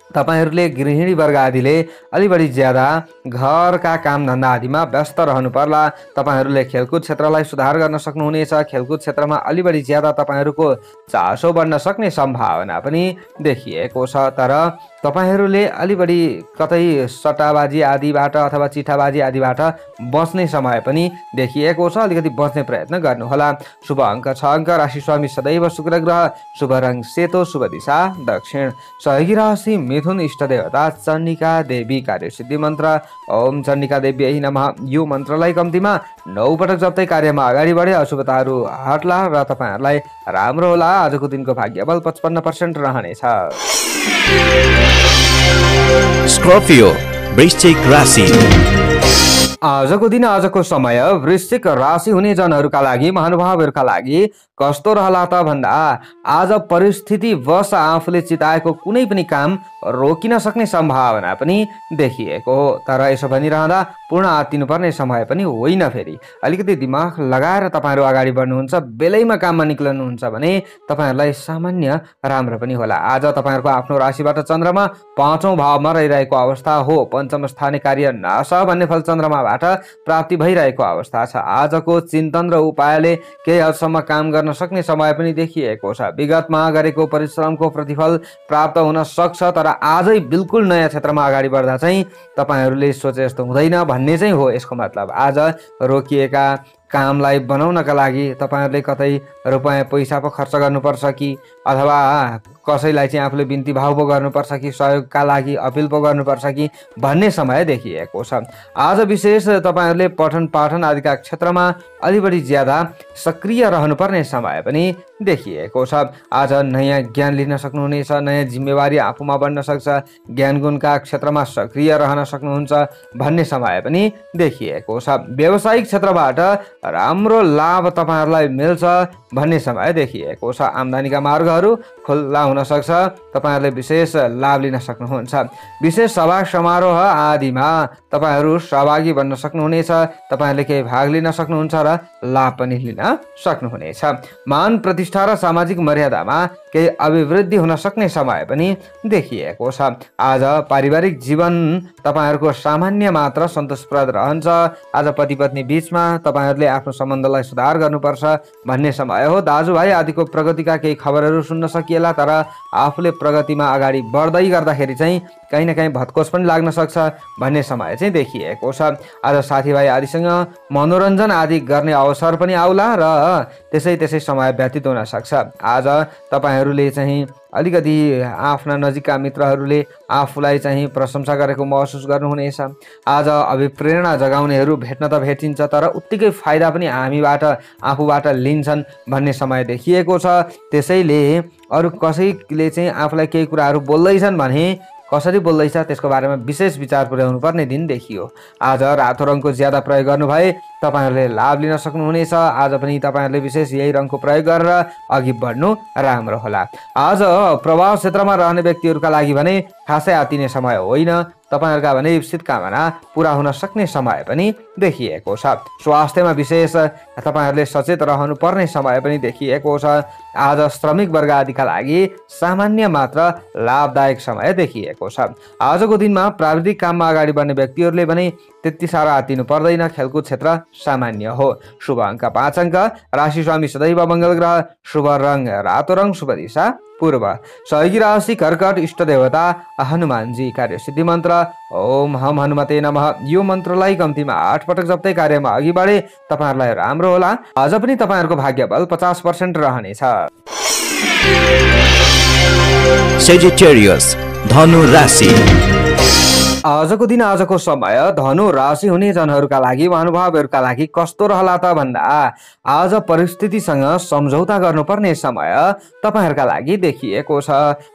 तपाईहरूले गृहिणी वर्ग आदिले अलि बढी ज्यादा घरका कामधन्दा आदिमा व्यस्त रहनु पर्ला। तपाईहरूले खेलकुद क्षेत्रलाई सुधार गर्न सक्नुहुनेछ। खेलकुद क्षेत्रमा अलि बढी ज्यादा तपाईहरूको चासो बढ्न सक्ने सम्भावना पनि देखिएको छ, तर तपाईहरूले अलि बढी कतै सट्टाबाजी आदिबाट अथवा चिठाबाजी आदिबाट बच्ने समय पनि देखिएको छ। अलिकति बच्ने प्रयत्न गर्नुहोला। शुभ अङ्क 6 अङ्क। राशि स्वामी सदैव शुक्र ग्रह। शुभ रङ सेतो। शुभ दिशा दक्षिण। सहयोगी राशि मिथुन। इष्ट देवता चण्डिका देवी। कार्यसिद्धि मन्त्र ओम चण्डिका देवी नमः। यो मन्त्रलाई कम्तीमा 9 पटक जप्दै कार्यमा अगाडि बढे अशुभताहरू हट्ला र तपाईहरूलाई राम्रो होला। आजको दिनको भाग्यबल 55% रहनेछ। स्कर्पियो वृश्चिक राशि। आजको दिन आजको समय वृश्चिक राशि हुने जनहरूका लागि महानुभावहरूका लागि कस्तो रहला त भन्दा आज परिस्थितिवश आफूले चिताएको कुनै पनि काम रोकिन सक्ने सम्भावना पनि देखिएको हो, तर यसो भनिरहँदा पूर्ण आत्तिनुपर्ने समय पनि होइन। फेरि अलिकति दिमाग लगाएर तपाईँहरू अगाडि बढ्नुहुन्छ, बेलैमा काममा निक्लनुहुन्छ भने तपाईँहरूलाई सामान्य राम्रो पनि होला। आज तपाईँहरूको आफ्नो राशिबाट चन्द्रमा 5औं भावमा रहिरहेको अवस्था हो। पञ्चम स्थानीय कार्य नाश भन्ने फल चन्द्रमाबाट प्राप्ति भइरहेको अवस्था छ। आजको चिन्तन र उपायले केही हदसम्म काम गर्न सक्ने समय पनि देखिएको छ। विगतमा गरेको परिश्रमको प्रतिफल प्राप्त हुन सक्छ, तर आजै बिल्कुल नयाँ क्षेत्रमा अगाडि बढ्दा चाहिँ तपाईहरूले सोचे जस्तो हुँदैन भन्ने चाहिँ हो यसको मतलब। आज रोकिएका कामलाई बनाउनका लागि तपाईहरूले कतै रुपैयाँ पैसा पो खर्च गर्नुपर्छ कि अथवा कसैलाई चाहिँ आफूले बिन्ती भाव पो गर्नुपर्छ कि सहयोगका लागि अपिल पो गर्नुपर्छ कि भन्ने समय देखिएको छ। आज विशेष तपाईहरूले पठन पाठन आदिका क्षेत्रमा अलि बढी ज्यादा सक्रिय रहनुपर्ने समय पनि देखिएको छ। आज नयाँ ज्ञान लिन सक्नुहुनेछ, नयाँ जिम्मेवारी आफूमा बढ्न सक्छ, ज्ञान गुणका क्षेत्रमा सक्रिय रहन सक्नुहुन्छ भन्ने समय पनि देखिएको छ। व्यावसायिक क्षेत्रबाट राम्रो लाभ तपाईहरूलाई मिल्छ भन्ने समय देखिएको छ। आम्दानीका मार्गहरू खुल्ला हुन सक्छ, तपाईहरूले विशेष लाभ लिन सक्नुहुन्छ। विशेष सभा समारोह आदिमा तपाईहरू सहभागी बन्न सक्नुहुनेछ, तपाईहरूले केही भाग लिन सक्नुहुन्छ र लाभ पनि लिन सक्नुहुनेछ। मान प्रतिष्ठा र सामाजिक मर्यादामा केही अभिवृद्धि हुन सक्ने समय पनि देखिएको छ। आज पारिवारिक जीवन तपाईहरूको सामान्य मात्र सन्तोषप्रद रहन्छ। आज पति पत्नी बीचमा तपाईहरूले आफ्नो सम्बन्धलाई सुधार गर्नुपर्छ भन्ने समय हो। दाजुभाइ आदिको प्रगतिका केही खबरहरू सुन्न सकिएला, तर आफूले प्रगतिमा अगाडि बढ्दै गर्दाखेरि चाहिँ कहीँ न कहीँ भत्कोस पनि लाग्न सक्छ भन्ने समय चाहिँ देखिएको छ। आज साथीभाइ आदिसँग मनोरञ्जन आदि गर्ने अवसर पनि आउला र त्यसै समय व्यतीत हुन सक्छ। आज तपाईहरूले चाहिँ अलिकति आफ्ना नजिकका मित्रहरूले आफूलाई चाहिँ प्रशंसा गरेको महसुस गर्नुहुनेछ। आज अभिप्रेरणा जगाउनेहरू भेट्न त भेटिन्छ, तर उत्तिकै फाइदा पनि हामीबाट आफूबाट लिन्छन् भन्ने समय देखिएको छ। त्यसैले अरू कसैले चाहिँ आफूलाई केही कुराहरू बोल्दैछन् भने कसरी बोल्दैछ त्यसको बारेमा विशेष विचार पुर्याउनु पर्ने दिन देखियो। आज रातो रङको ज्यादा प्रयोग गर्नुभए तपाईहरूले लाभ लिन सक्नुहुनेछ। आज पनि तपाईहरूले विशेष यही रङको प्रयोग गरेर अघि बढ्नु राम्रो होला। आज प्रभाव क्षेत्रमा रहने व्यक्तिहरूका लागि भने खासै आतिने समय होइन। तपाईहरूका भने इप्सित कामना पूरा हुन सक्ने समय पनि देखिएको छ। स्वास्थ्यमा विशेष तपाईहरूले सचेत रहनु पर्ने समय पनि देखिएको छ। आज श्रमिक वर्ग आदिका लागि सामान्य मात्र लाभदायक समय देखिएको छ। आजको दिनमा प्राविधिक काममा अगाडि बढ्ने व्यक्तिहरूले भने त्यति साह्रो आतिनु पर्दैन। खेलकुद क्षेत्र सामान्य हो। शुभ अङ्क 5 अङ्क। राशि स्वामी सदैव मङ्गल ग्रह। शुभ रङ रातो रङ। शुभ दिशा पूर्व। सहयोगी राशि कर्कट। इष्ट देवता हनुमानजी। कार्य सिद्धि मन्त्र ओम हम हनुमते नमः। यो मन्त्रलाई कम्तीमा 8 पटक जप्दै कार्यमा अघि बढे तपाईहरूलाई राम्रो होला। आज पनि तपाईहरूको भाग्य बल 50% रहनेछ। सेजिटेरियस धनु राशि। आजको दिन आजको समय धनु राशि हुने जनहरूका लागि महानुभावहरूका लागि कस्तो रहला त भन्दा आज परिस्थितिसँग सम्झौता गर्नुपर्ने समय तपाईहरूका लागि देखिएको छ।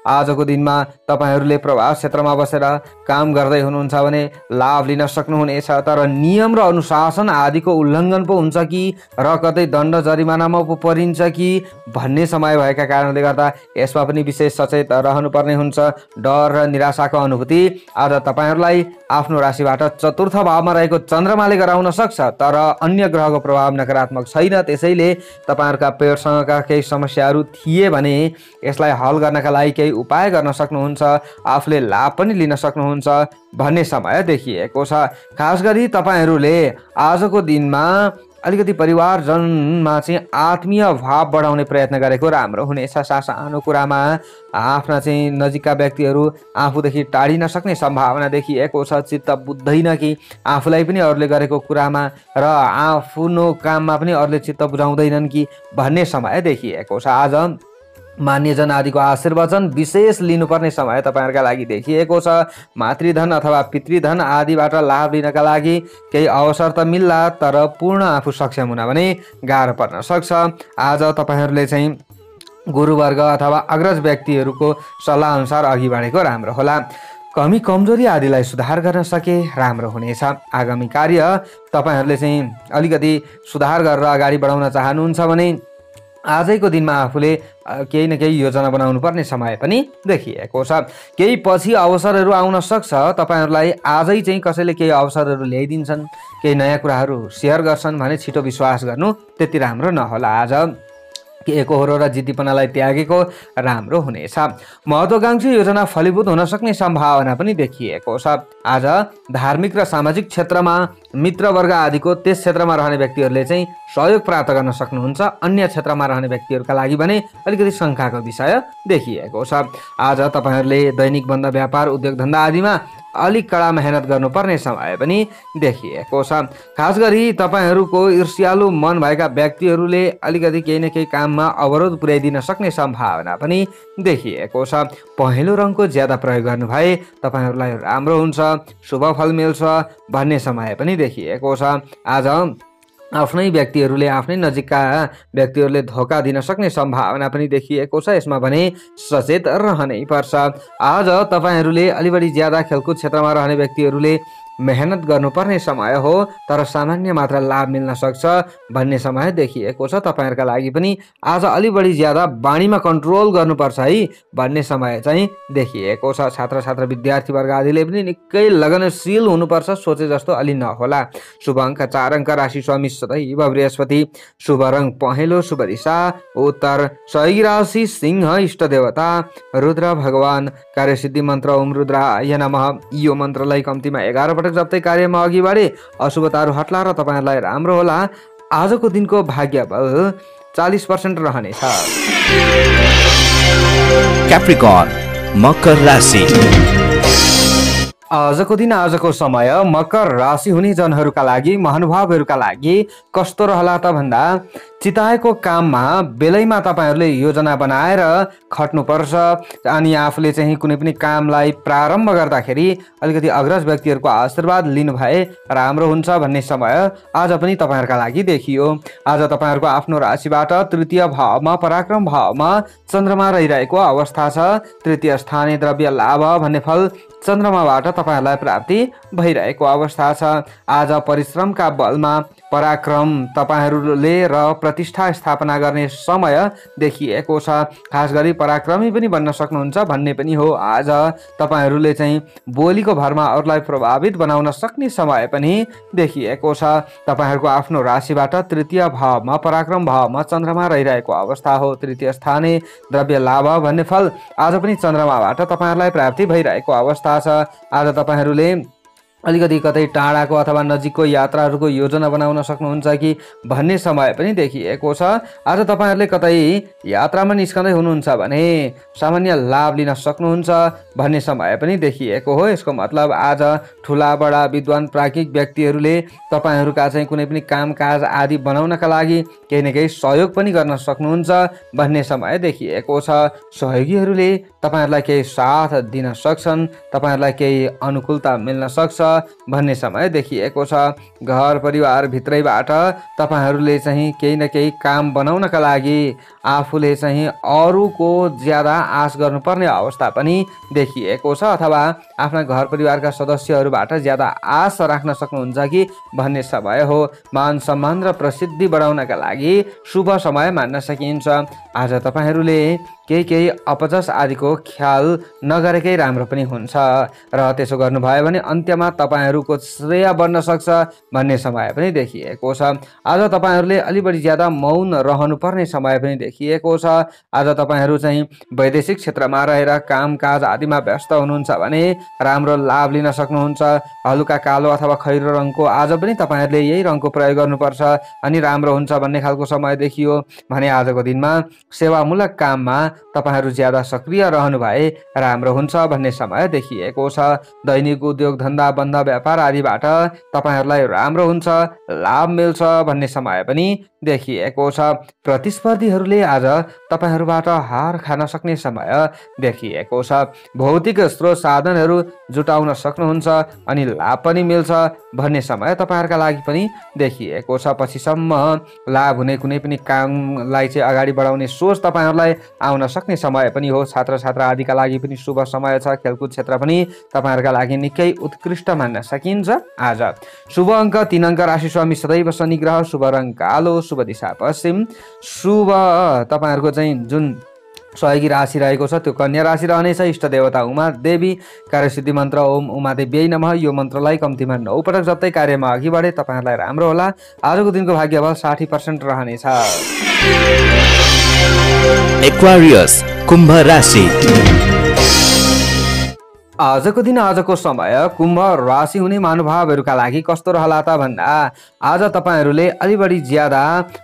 आजको दिनमा तपाईहरूले प्रभाव क्षेत्रमा बसेर काम गर्दै हुनुहुन्छ भने लाभ लिन सक्नुहुनेछ, तर नियम र अनुशासन आदिको उल्लङ्घन पो हुन्छ कि र कतै दण्ड जरिमानामा पो परिन्छ कि भन्ने समय भएका कारणले गर्दा यसमा पनि विशेष सचेत रहनुपर्ने हुन्छ। डर र निराशाको अनुभूति आज तपाईहरूलाई आफ्नो राशिबाट चतुर्थ भावमा रहेको चन्द्रमाले गराउन सक्छ, तर अन्य ग्रहको प्रभाव नकारात्मक छैन। त्यसैले तपाईहरूका पेटसँगका केही समस्याहरू थिए भने यसलाई हल गर्नका लागि केही उपाय गर्न सक्नुहुन्छ। आफूले लाभ पनि लिन सक्नुहुन्छ भन्ने समय देखिएको छ। खास गरी तपाईहरूले आजको दिनमा अलिकति परिवारजनमा चाहिँ आत्मीय भाव बढाउने प्रयत्न गरेको राम्रो हुनेछ। सानो कुरामा आफ्ना चाहिँ नजिकका व्यक्तिहरू आफूदेखि टाढिन सक्ने सम्भावना देखिएको छ। चित्त बुझ्दैन कि आफूलाई पनि अरूले गरेको कुरामा र आफ्नो काममा पनि अरूले चित्त बुझाउँदैनन् कि भन्ने समय देखिएको छ। आज मान्यजन आदिको आशीर्वचन विशेष लिनुपर्ने समय तपाईहरूका लागि देखिएको छ। मातृधन अथवा पितृधन आदिबाट लाभ लिनका लागि केही अवसर त मिल्ला, तर पूर्ण आफू सक्षम हुन भने गाह्रो पर्न सक्छ। आज तपाईहरूले चाहिँ गुरुवर्ग अथवा अग्रज व्यक्तिहरूको सल्लाह अनुसार अघि बढेको राम्रो होला। कमी कमजोरी आदिलाई सुधार गर्न सके राम्रो हुनेछ। आगामी कार्य तपाईहरूले चाहिँ अलिकति सुधार गरेर अगाडि बढाउन चाहनुहुन्छ भने आजैको दिनमा आफूले केही न केही योजना बनाउनु पर्ने समय पनि देखिएको छ। केही पछि अवसरहरू आउन सक्छ। तपाईहरूलाई आजै चाहिँ कसैले केही अवसरहरू ल्याइदिन्छन्, केही नयाँ कुराहरू सेयर गर्छन् भने छिटो विश्वास गर्नु त्यति राम्रो नहोला। आज एकहोरो र जिद्दीपनालाई त्यागेको राम्रो हुनेछ। महत्त्वाकांक्षी योजना फलीभूत हुन सक्ने सम्भावना पनि देखिएको छ। आज धार्मिक र सामाजिक क्षेत्रमा मित्रवर्ग आदिको त्यस क्षेत्रमा रहने व्यक्तिहरूले चाहिँ सहयोग प्राप्त गर्न सक्नुहुन्छ। अन्य क्षेत्रमा रहने व्यक्तिहरूका लागि भने अलिकति शङ्काको विषय देखिएको छ। आज तपाईहरूले दैनिक बन्द व्यापार उद्योग धन्दा आदिमा अलिक कडा मेहनत गर्नुपर्ने समय पनि देखिएको छ। खास गरी तपाईहरूको ईर्ष्यालु मन भएका व्यक्तिहरूले अलिकति केही न केही काममा अवरोध पुर्याइदिन सक्ने सम्भावना पनि देखिएको छ। पहेँलो रङको ज्यादा प्रयोग गर्नुभए तपाईहरूलाई राम्रो हुन्छ, शुभ फल मिल्छ भन्ने समय पनि देखिएको छ। आज आफ्नै व्यक्तिहरूले आफ्नै नजिकका व्यक्तिहरूले धोका दिन सक्ने सम्भावना पनि देखिएको छ। यसमा भने सचेत रहनै पर्छ। आज तपाईहरूले अलि बढी ज्यादा खेलकुद क्षेत्रमा रहने व्यक्तिहरूले मेहनत गर्नुपर्ने समय हो तर सामान्य मात्रा लाभ मिल्न सक्छ भन्ने समय देखिएको छ। तपाईँहरूका लागि पनि आज अलि बढी ज्यादा बानीमा कन्ट्रोल गर्नुपर्छ है भन्ने समय चाहिँ देखिएको छ। छात्र छात्र विद्यार्थी वर्ग आदिले पनि निकै लगनशील हुनुपर्छ, सोचे जस्तो अलि नहोला। शुभ अङ्क 4 अङ्क, राशि स्वामी सदैव बृहस्पति, शुभ रङ पहेँलो, शुभ दिशा उत्तर, सहयोगी राशि सिंह, इष्ट देवता रुद्र भगवान, कार्यसिद्धि मन्त्र ओम रुद्राय नमः। यो मन्त्रलाई कम्तीमा 11 पटक जप्दै कार्यमा अघि बढे अशुभताहरू हट्ला र तपाईँहरूलाई राम्रो होला। आजको दिनको भाग्य बल 40% रहनेछ। Capricorn, मकर राशि। आजको दिन, आजको समय मकर राशि हुने जनहरूका लागि, महानुभावहरूका लागि कस्तो रहला त भन्दा चिताएको काममा बेलैमा तपाईँहरूले योजना बनाएर खट्नुपर्छ अनि आफूले चाहिँ कुनै पनि कामलाई प्रारम्भ गर्दाखेरि अलिकति अग्रज व्यक्तिहरूको आशीर्वाद लिनु भए राम्रो हुन्छ भन्ने समय आज पनि तपाईँहरूका लागि देखियो। आज तपाईँहरूको आफ्नो राशिबाट तृतीय भावमा, पराक्रम भावमा चन्द्रमा रहिरहेको अवस्था छ। तृतीय स्थानीय द्रव्य लाभ भन्ने फल चन्द्रमाबाट तपाईँहरूलाई प्राप्ति भइरहेको अवस्था छ। आज परिश्रमका बलमा पराक्रम तपाईँहरूले र प्रतिष्ठा स्थापना गर्ने समय देखिएको छ। खास गरी पराक्रमी पनि बन्न सक्नुहुन्छ भन्ने पनि हो। आज तपाईँहरूले चाहिँ बोलीको भरमा अरूलाई प्रभावित बनाउन सक्ने समय पनि देखिएको छ। तपाईँहरूको आफ्नो राशिबाट तृतीय भावमा, पराक्रम भावमा चन्द्रमा रहिरहेको अवस्था हो। तृतीय स्थानीय द्रव्य लाभ भन्ने फल आज पनि चन्द्रमाबाट तपाईँहरूलाई प्राप्ति भइरहेको अवस्था छ। आज तपाईँहरूले अलिकति कतै टाढाको अथवा नजिकको यात्राहरूको योजना बनाउन सक्नुहुन्छ कि भन्ने समय पनि देखिएको छ। आज तपाईँहरूले कतै यात्रामा निस्कँदै हुनुहुन्छ भने सामान्य लाभ लिन सक्नुहुन्छ भन्ने समय पनि देखिएको हो। यसको मतलब आज ठुला बडा विद्वान प्राज्ञिक व्यक्तिहरूले तपाईँहरूका चाहिँ कुनै पनि कामकाज आदि बनाउनका लागि केही न केही सहयोग पनि गर्न सक्नुहुन्छ भन्ने समय देखिएको छ। सहयोगीहरूले तपाईँहरूलाई केही साथ दिन सक्छन्, तपाईँहरूलाई केही अनुकूलता मिल्न सक्छ भन्ने समय देखिएको छ। घर परिवार भित्रैबाट तपाईँहरूले चाहिँ केही न केही काम बनाउनका लागि आफूले चाहिँ अरूको ज्यादा आश गर्नुपर्ने अवस्था पनि देखिएको छ अथवा आफ्ना घर परिवारका सदस्यहरूबाट ज्यादा आश राख्न सक्नुहुन्छ कि भन्ने समय हो। मान सम्मान र प्रसिद्धि बढाउनका लागि शुभ समय मान्न सकिन्छ। आज तपाईँहरूले केही अपजस आदिको ख्याल नगरेकै राम्रो पनि हुन्छ र त्यसो गर्नुभयो भने अन्त्यमा तपाईँहरूको श्रेय बन्न सक्छ भन्ने समय पनि देखिएको छ। आज तपाईँहरूले अलि बढी ज्यादा मौन रहनुपर्ने समय पनि देखिएको छ। आज तपाईँहरू चाहिँ वैदेशिक क्षेत्रमा रहेर कामकाज आदिमा व्यस्त हुनुहुन्छ भने राम्रो लाभ लिन सक्नुहुन्छ। हलुका कालो अथवा खैरो रङको आज पनि तपाईँहरूले यही रङको प्रयोग गर्नुपर्छ अनि राम्रो हुन्छ भन्ने खालको समय देखियो भने आजको दिनमा सेवामूलक काममा तपाईँहरू ज्यादा सक्रिय रहनु भए राम्रो हुन्छ भन्ने समय देखिएको छ। दैनिक उद्योग धन्दा बन्द व्यापार आदिबाट तपाईँहरूलाई राम्रो हुन्छ, लाभ मिल्छ भन्ने समय पनि देखिएको छ। प्रतिस्पर्धीहरूले आज तपाईँहरूबाट हार खान सक्ने समय देखिएको छ। भौतिक स्रोत साधनहरू जुटाउन सक्नुहुन्छ अनि लाभ पनि मिल्छ भन्ने समय तपाईँहरूका लागि पनि देखिएको छ। पछिसम्म लाभ हुने कुनै पनि कामलाई चाहिँ अगाडि बढाउने सोच तपाईँहरूलाई आउन सक्ने समय पनि हो। छात्र छात्रा आदिका लागि पनि शुभ समय छ। खेलकुद क्षेत्र पनि तपाईँहरूका लागि निकै उत्कृष्ट मान्न सकिन्छ। आज शुभ अङ्क 3 अङ्क, राशि स्वामी सदैव शनि ग्रह, शुभ रङ कालो, शुभ दिशा पश्चिम, शुभ तपाईँहरूको चाहिँ जुन सहयोगी राशि रहेको छ त्यो कन्या राशि रहनेछ। इष्ट देवता उमा देवी, कार्यसिद्धि मन्त्र ओम उमा देव्यै नमः। यो मन्त्रलाई कम्तीमा 9 पटक जप्दै कार्यमा अघि बढे तपाईँहरूलाई राम्रो होला। आजको दिनको भाग्यबल 60% रहनेछ। एक्वारियस, कुम्भ राशि। आजको दिन, आजको समय कुम्भ राशि हुने महानुभावहरूका लागि कस्तो रहला त भन्दा आज तपाईँहरूले अलि बढी ज्यादा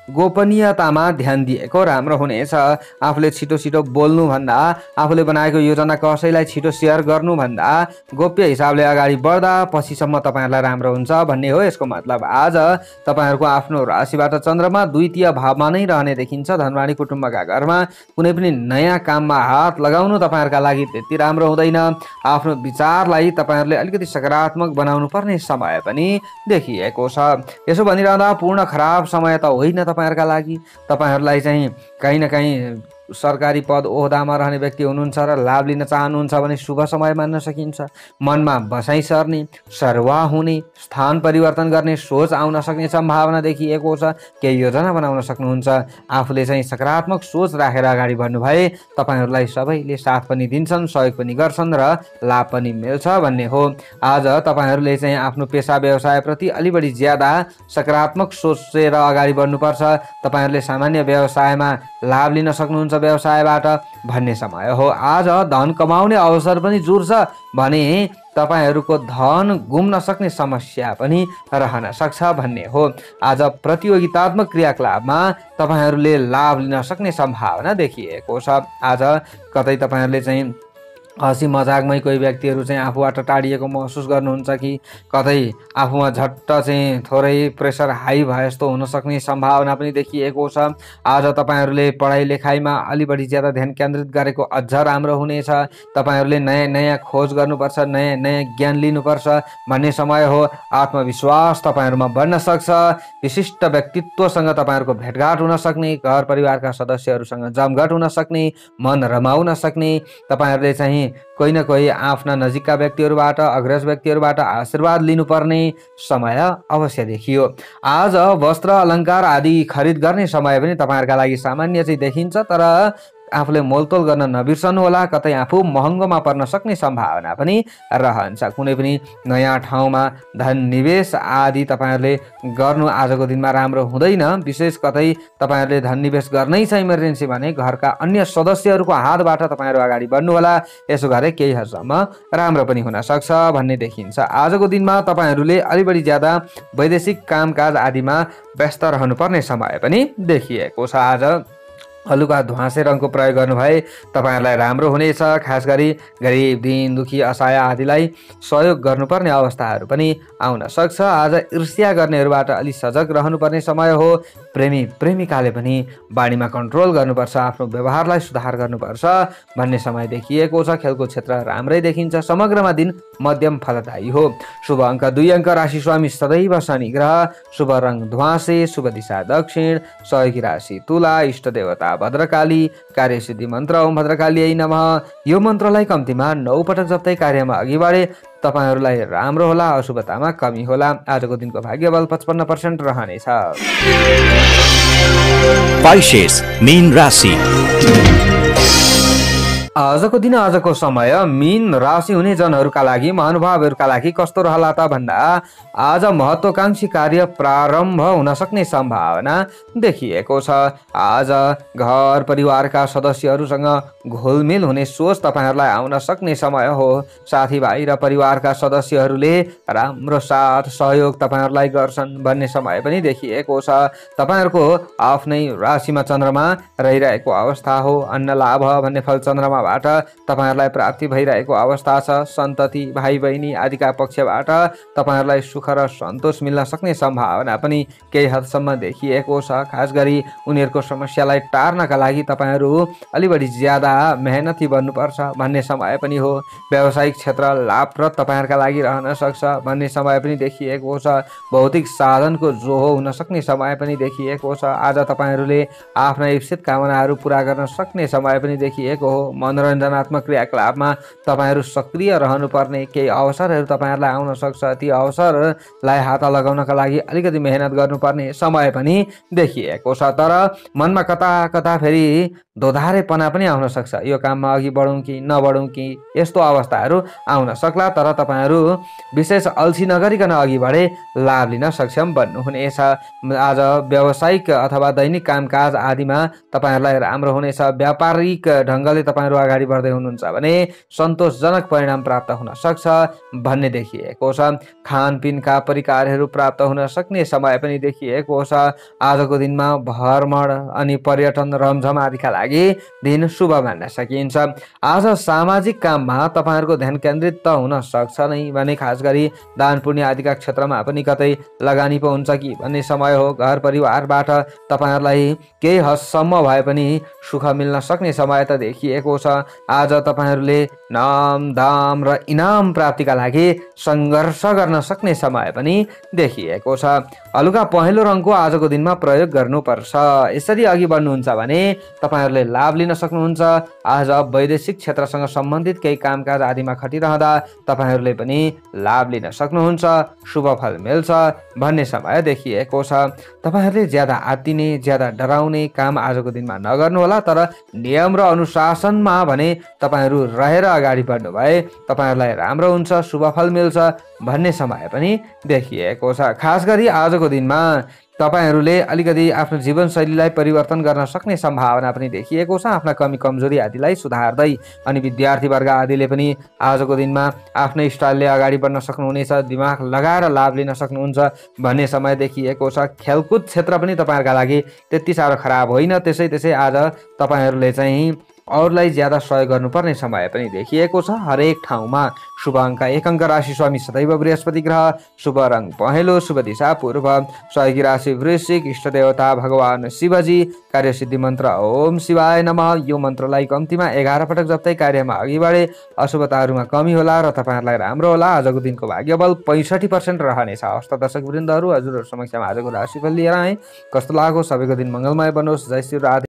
गोपनीयतामा ध्यान दिएको राम्रो हुनेछ। आफूले छिटो छिटो बोल्नुभन्दा, आफूले बनाएको योजना कसैलाई छिटो सेयर गर्नुभन्दा गोप्य हिसाबले अगाडि बढ्दा पछिसम्म तपाईँहरूलाई राम्रो हुन्छ भन्ने हो। यसको मतलब आज तपाईँहरूको आफ्नो राशिबाट चन्द्रमा द्वितीय भावमा नै रहने देखिन्छ। धनवाणी कुटुम्बका घरमा कुनै पनि नयाँ काममा हात लगाउनु तपाईँहरूका लागि त्यति राम्रो हुँदैन। आफ्नो विचारलाई तपाईँहरूले अलिकति सकारात्मक बनाउनु पर्ने समय पनि देखिएको छ। यसो भनिरहँदा पूर्ण खराब समय त होइन तपाईँहरूका लागि। तपाईँहरूलाई चाहिँ कहीँ न कहीँ सरकारी पद ओहदामा रहने व्यक्ति हुनुहुन्छ र लाभ लिन चाहनुहुन्छ भने शुभ समय मान्न सकिन्छ। मनमा बसाइ सर्ने, सरुवा हुने, स्थान परिवर्तन गर्ने सोच आउन सक्ने सम्भावना देखिएको छ। केही योजना बनाउन सक्नुहुन्छ। आफूले चाहिँ सकारात्मक सोच राखेर अगाडि बढ्नु भए तपाईहरूलाई सबैले साथ पनि दिन्छन्, सहयोग पनि गर्छन् र लाभ पनि मिल्छ भन्ने हो। आज तपाईहरूले चाहिँ आफ्नो पेसा व्यवसायप्रति अलि बढी ज्यादा सकारात्मक सोचेर अगाडि बढ्नुपर्छ। तपाईहरूले सामान्य व्यवसायमा लाभ लिन सक्नुहुन्छ व्यवसायबाट भन्ने समय हो। आज धन कमाउने अवसर पनि जुर्छ भने तपाईहरूको धन गुम्न सक्ने समस्या पनि रहन सक्छ भन्ने हो। आज प्रतियोगितात्मक क्रियाकलापमा तपाईहरूले लाभ लिन सक्ने सम्भावना देखिएको छ। आज कतै तपाईहरूले चाहिँ हँसी मजाकमै कोही व्यक्तिहरू चाहिँ आफूबाट टाढिएको महसुस गर्नुहुन्छ कि कतै आफूमा झट्ट चाहिँ थोरै प्रेसर हाई भए जस्तो हुन सक्ने सम्भावना पनि देखिएको छ। आज तपाईहरूले पढाइ लेखाइमा अलि बढी ज्यादा ध्यान केन्द्रित गरेको अझ राम्रो हुनेछ। तपाईहरूले नयाँ नयाँ खोज गर्नुपर्छ, नयाँ नयाँ ज्ञान लिनुपर्छ भन्ने समय हो। आत्मविश्वास तपाईहरूमा बढ्न सक्छ। विशिष्ट व्यक्तित्वसँग तपाईहरूको भेटघाट हुन सक्ने, घर परिवारका सदस्यहरूसँग जमघट हुन सक्ने, मन रमाउन सक्ने, तपाईहरूले चाहिँ कोही न कोही आफ्ना नजिकका व्यक्तिहरूबाट, अग्रज व्यक्तिहरूबाट आशीर्वाद लिनुपर्ने समय अवश्य देखियो। आज वस्त्र अलङ्कार आदि खरिद गर्ने समय पनि तपाईहरूका लागि सामान्य चाहिँ देखिन्छ, तर आफूले मोलतोल गर्न नबिर्सनु होला। कतै आफू महँगोमा पर्न सक्ने सम्भावना पनि रहन्छ। कुनै पनि नयाँ ठाउँमा धन निवेश आदि तपाईहरूले गर्नु आजको दिनमा राम्रो हुँदैन। विशेष कतै तपाईहरूले धन निवेश गर्नै छ इमर्जेन्सी भने घरका अन्य सदस्यहरूको हातबाट तपाईहरू अगाडि बढ्नु होला। यसो गरे केही हदसम्म राम्रो पनि हुन सक्छ भन्ने देखिन्छ। आजको दिनमा तपाईहरूले अलि बढी ज्यादा वैदेशिक कामकाज आदिमा व्यस्त रहनुपर्ने समय पनि देखिएको छ। आज हलुका ध्वाँसे रङको प्रयोग गर्नु भए तपाईहरूलाई राम्रो हुनेछ। खास गरी गरिब, दीन दुखी, असहाय आदिलाई सहयोग गर्नुपर्ने अवस्थाहरू पनि आउन सक्छ। आज ईर्ष्या गर्नेहरूबाट अलि सजग रहनुपर्ने समय हो। प्रेमी प्रेमिकाले पनि बानीमा कन्ट्रोल गर्नुपर्छ, आफ्नो व्यवहारलाई सुधार गर्नुपर्छ भन्ने समय देखिएको छ। खेलको क्षेत्र राम्रै देखिन्छ। समग्रमा दिन मध्यम फलदायी हो। शुभ अङ्क 2 अङ्क, राशि स्वामी सदैव शनि ग्रह, शुभ रङ ध्वाँसे, शुभ दिशा दक्षिण, सहयोगी राशि तुला, इष्ट देवता भद्रकाली, कार्यसिद्धि मन्त्र ओम भद्रकालीयै नमः। यो मन्त्रलाई कम्तीमा 9 पटक जप्दै कार्यमा अघि बढे तपाईहरूलाई राम्रो होला, अशुभतामा कमी होला। आजको दिनको भाग्यबल 55% रहनेछ। पाइसेस मीन राशि। आजको दिन, आजको समय मीन राशि हुने जनहरूका लागि, महानुभावहरूका लागि कस्तो रहला त भन्दा आज महत्त्वकांक्षी कार्य प्रारम्भ हुन सक्ने सम्भावना देखिएको छ। आज घर परिवारका सदस्यहरूसँग घोलमेल हुने सोच तपाईहरूलाई आउन सक्ने समय हो। साथीभाइ र परिवारका सदस्यहरूले राम्रो साथ सहयोग तपाईँहरूलाई गर्छन् भन्ने समय पनि देखिएको छ। तपाईँहरूको आफ्नै राशिमा चन्द्रमा रहिरहेको अवस्था हो। अन्न लाभ भन्ने फल चन्द्रमा तपाईहरूलाई प्राप्ति भइरहेको अवस्था छ। सन्तति, भाइ बहिनी आदिका पक्षबाट तपाईहरूलाई सुख र सन्तोष मिल्न सक्ने सम्भावना पनि केही हदसम्म देखिएको छ। खास गरी उनीहरूको समस्यालाई टार्नका लागि तपाईहरू अलि बढी ज्यादा मेहनती बन्नुपर्छ भन्ने समय पनि हो। व्यावसायिक क्षेत्र लाभप्रद तपाईँहरूका लागि रहन सक्छ भन्ने समय पनि देखिएको छ। भौतिक साधनको जोहो हुन सक्ने समय पनि देखिएको छ। आज तपाईँहरूले आफ्ना इप्सित कामनाहरू पुरा गर्न सक्ने समय पनि देखिएको हो। मनोरञ्जनात्मक क्रियाकलापमा तपाईहरू सक्रिय रहनुपर्ने केही अवसरहरू तपाईहरूलाई आउन सक्छ। ती अवसरलाई हात लगाउनका लागि अलिकति मेहनत गर्नुपर्ने समय पनि देखिएको छ। तर मनमा कता कता फेरि दोधारेपना पनि आउन सक्छ। यो काममा अघि बढौँ कि नबढौँ कि यस्तो अवस्थाहरू आउन सक्ला। तर तपाईहरू विशेष अल्छी नगरिकन अघि बढे लाभ लिन सक्षम बन्नुहुनेछ। आज व्यावसायिक अथवा दैनिक कामकाज आदिमा तपाईहरूलाई राम्रो हुनेछ। व्यापारिक ढङ्गले तपाईँहरू अगाडि बढ्दै हुनुहुन्छ भने सन्तोषजनक परिणाम प्राप्त हुन सक्छ भन्ने देखिएको छ। खानपिनका परिकारहरू प्राप्त हुन सक्ने समय पनि देखिएको छ। आजको दिनमा भ्रमण अनि पर्यटन रमझम आदिका लागि दिन शुभ मान्न सकिन्छ। आज सामाजिक काममा तपाईहरूको ध्यान केन्द्रित त हुन सक्छ नै भने खास गरी दान पुण्य आदिका क्षेत्रमा पनि कतै लगानी पो हुन्छ कि भन्ने समय हो। घर परिवारबाट तपाईहरूलाई केही हदसम्म भए पनि सुख मिल्न सक्ने समय त देखिएको छ। आज तपाईहरूले नाम दाम र इनाम प्राप्तिका लागि सङ्घर्ष गर्न सक्ने समय पनि देखिएको छ। हलुका पहेँलो रङको आजको दिनमा प्रयोग गर्नुपर्छ। यसरी अघि बढ्नुहुन्छ भने तपाईहरूले तपाईँहरूले लाभ लिन सक्नुहुन्छ। आज वैदेशिक क्षेत्रसँग सम्बन्धित केही कामकाज आदिमा खटिरहँदा तपाईँहरूले पनि लाभ लिन सक्नुहुन्छ। शुभ फल मिल्छ भन्ने समय देखिएको छ। तपाईँहरूले ज्यादा आत्तिने, ज्यादा डराउने काम आजको दिनमा नगर्नुहोला, तर नियम र अनुशासनमा भने तपाईँहरू रहेर अगाडि बढ्नु भए तपाईँहरूलाई राम्रो हुन्छ, शुभ फल मिल्छ भन्ने समय पनि देखिएको छ। खास गरी आजको दिनमा तपाईँहरूले अलिकति आफ्नो जीवनशैलीलाई परिवर्तन गर्न सक्ने सम्भावना पनि देखिएको छ। आफ्ना कमी कमजोरी आदिलाई सुधार्दै अनि विद्यार्थीवर्ग आदिले पनि आजको दिनमा आफ्नै स्टाइलले अगाडि बढ्न सक्नुहुनेछ, दिमाग लगाएर लाभ लिन सक्नुहुन्छ भन्ने समय देखिएको छ। खेलकुद क्षेत्र पनि तपाईँहरूका लागि त्यति साह्रो खराब होइन। त्यसै आज तपाईँहरूले चाहिँ अरूलाई ज्यादा सहयोग गर्नुपर्ने समय पनि देखिएको छ। हरेक ठाउँमा शुभ अङ्क 1 अङ्क, राशि स्वामी सदैव बृहस्पति ग्रह, शुभ रङ पहेँलो, शुभ दिशा पूर्व, सहयोगी राशि वृश्चिक, इष्ट देवता भगवान शिवजी, कार्यसिद्धि मन्त्र ओम शिवाय नमः। यो मन्त्रलाई कम्तीमा 11 पटक जप्दै कार्यमा अघि बढे अशुभताहरूमा कमी होला र तपाईँहरूलाई राम्रो होला। आजको दिनको भाग्यबल 65% रहनेछ। हस्त दर्शक वृन्दहरू, हजुरहरू समक्षमा आजको राशिफल लिएर आएँ। कस्तो लाग्यो? सबैको दिन मङ्गलमय बनोस्। जय श्री राधे।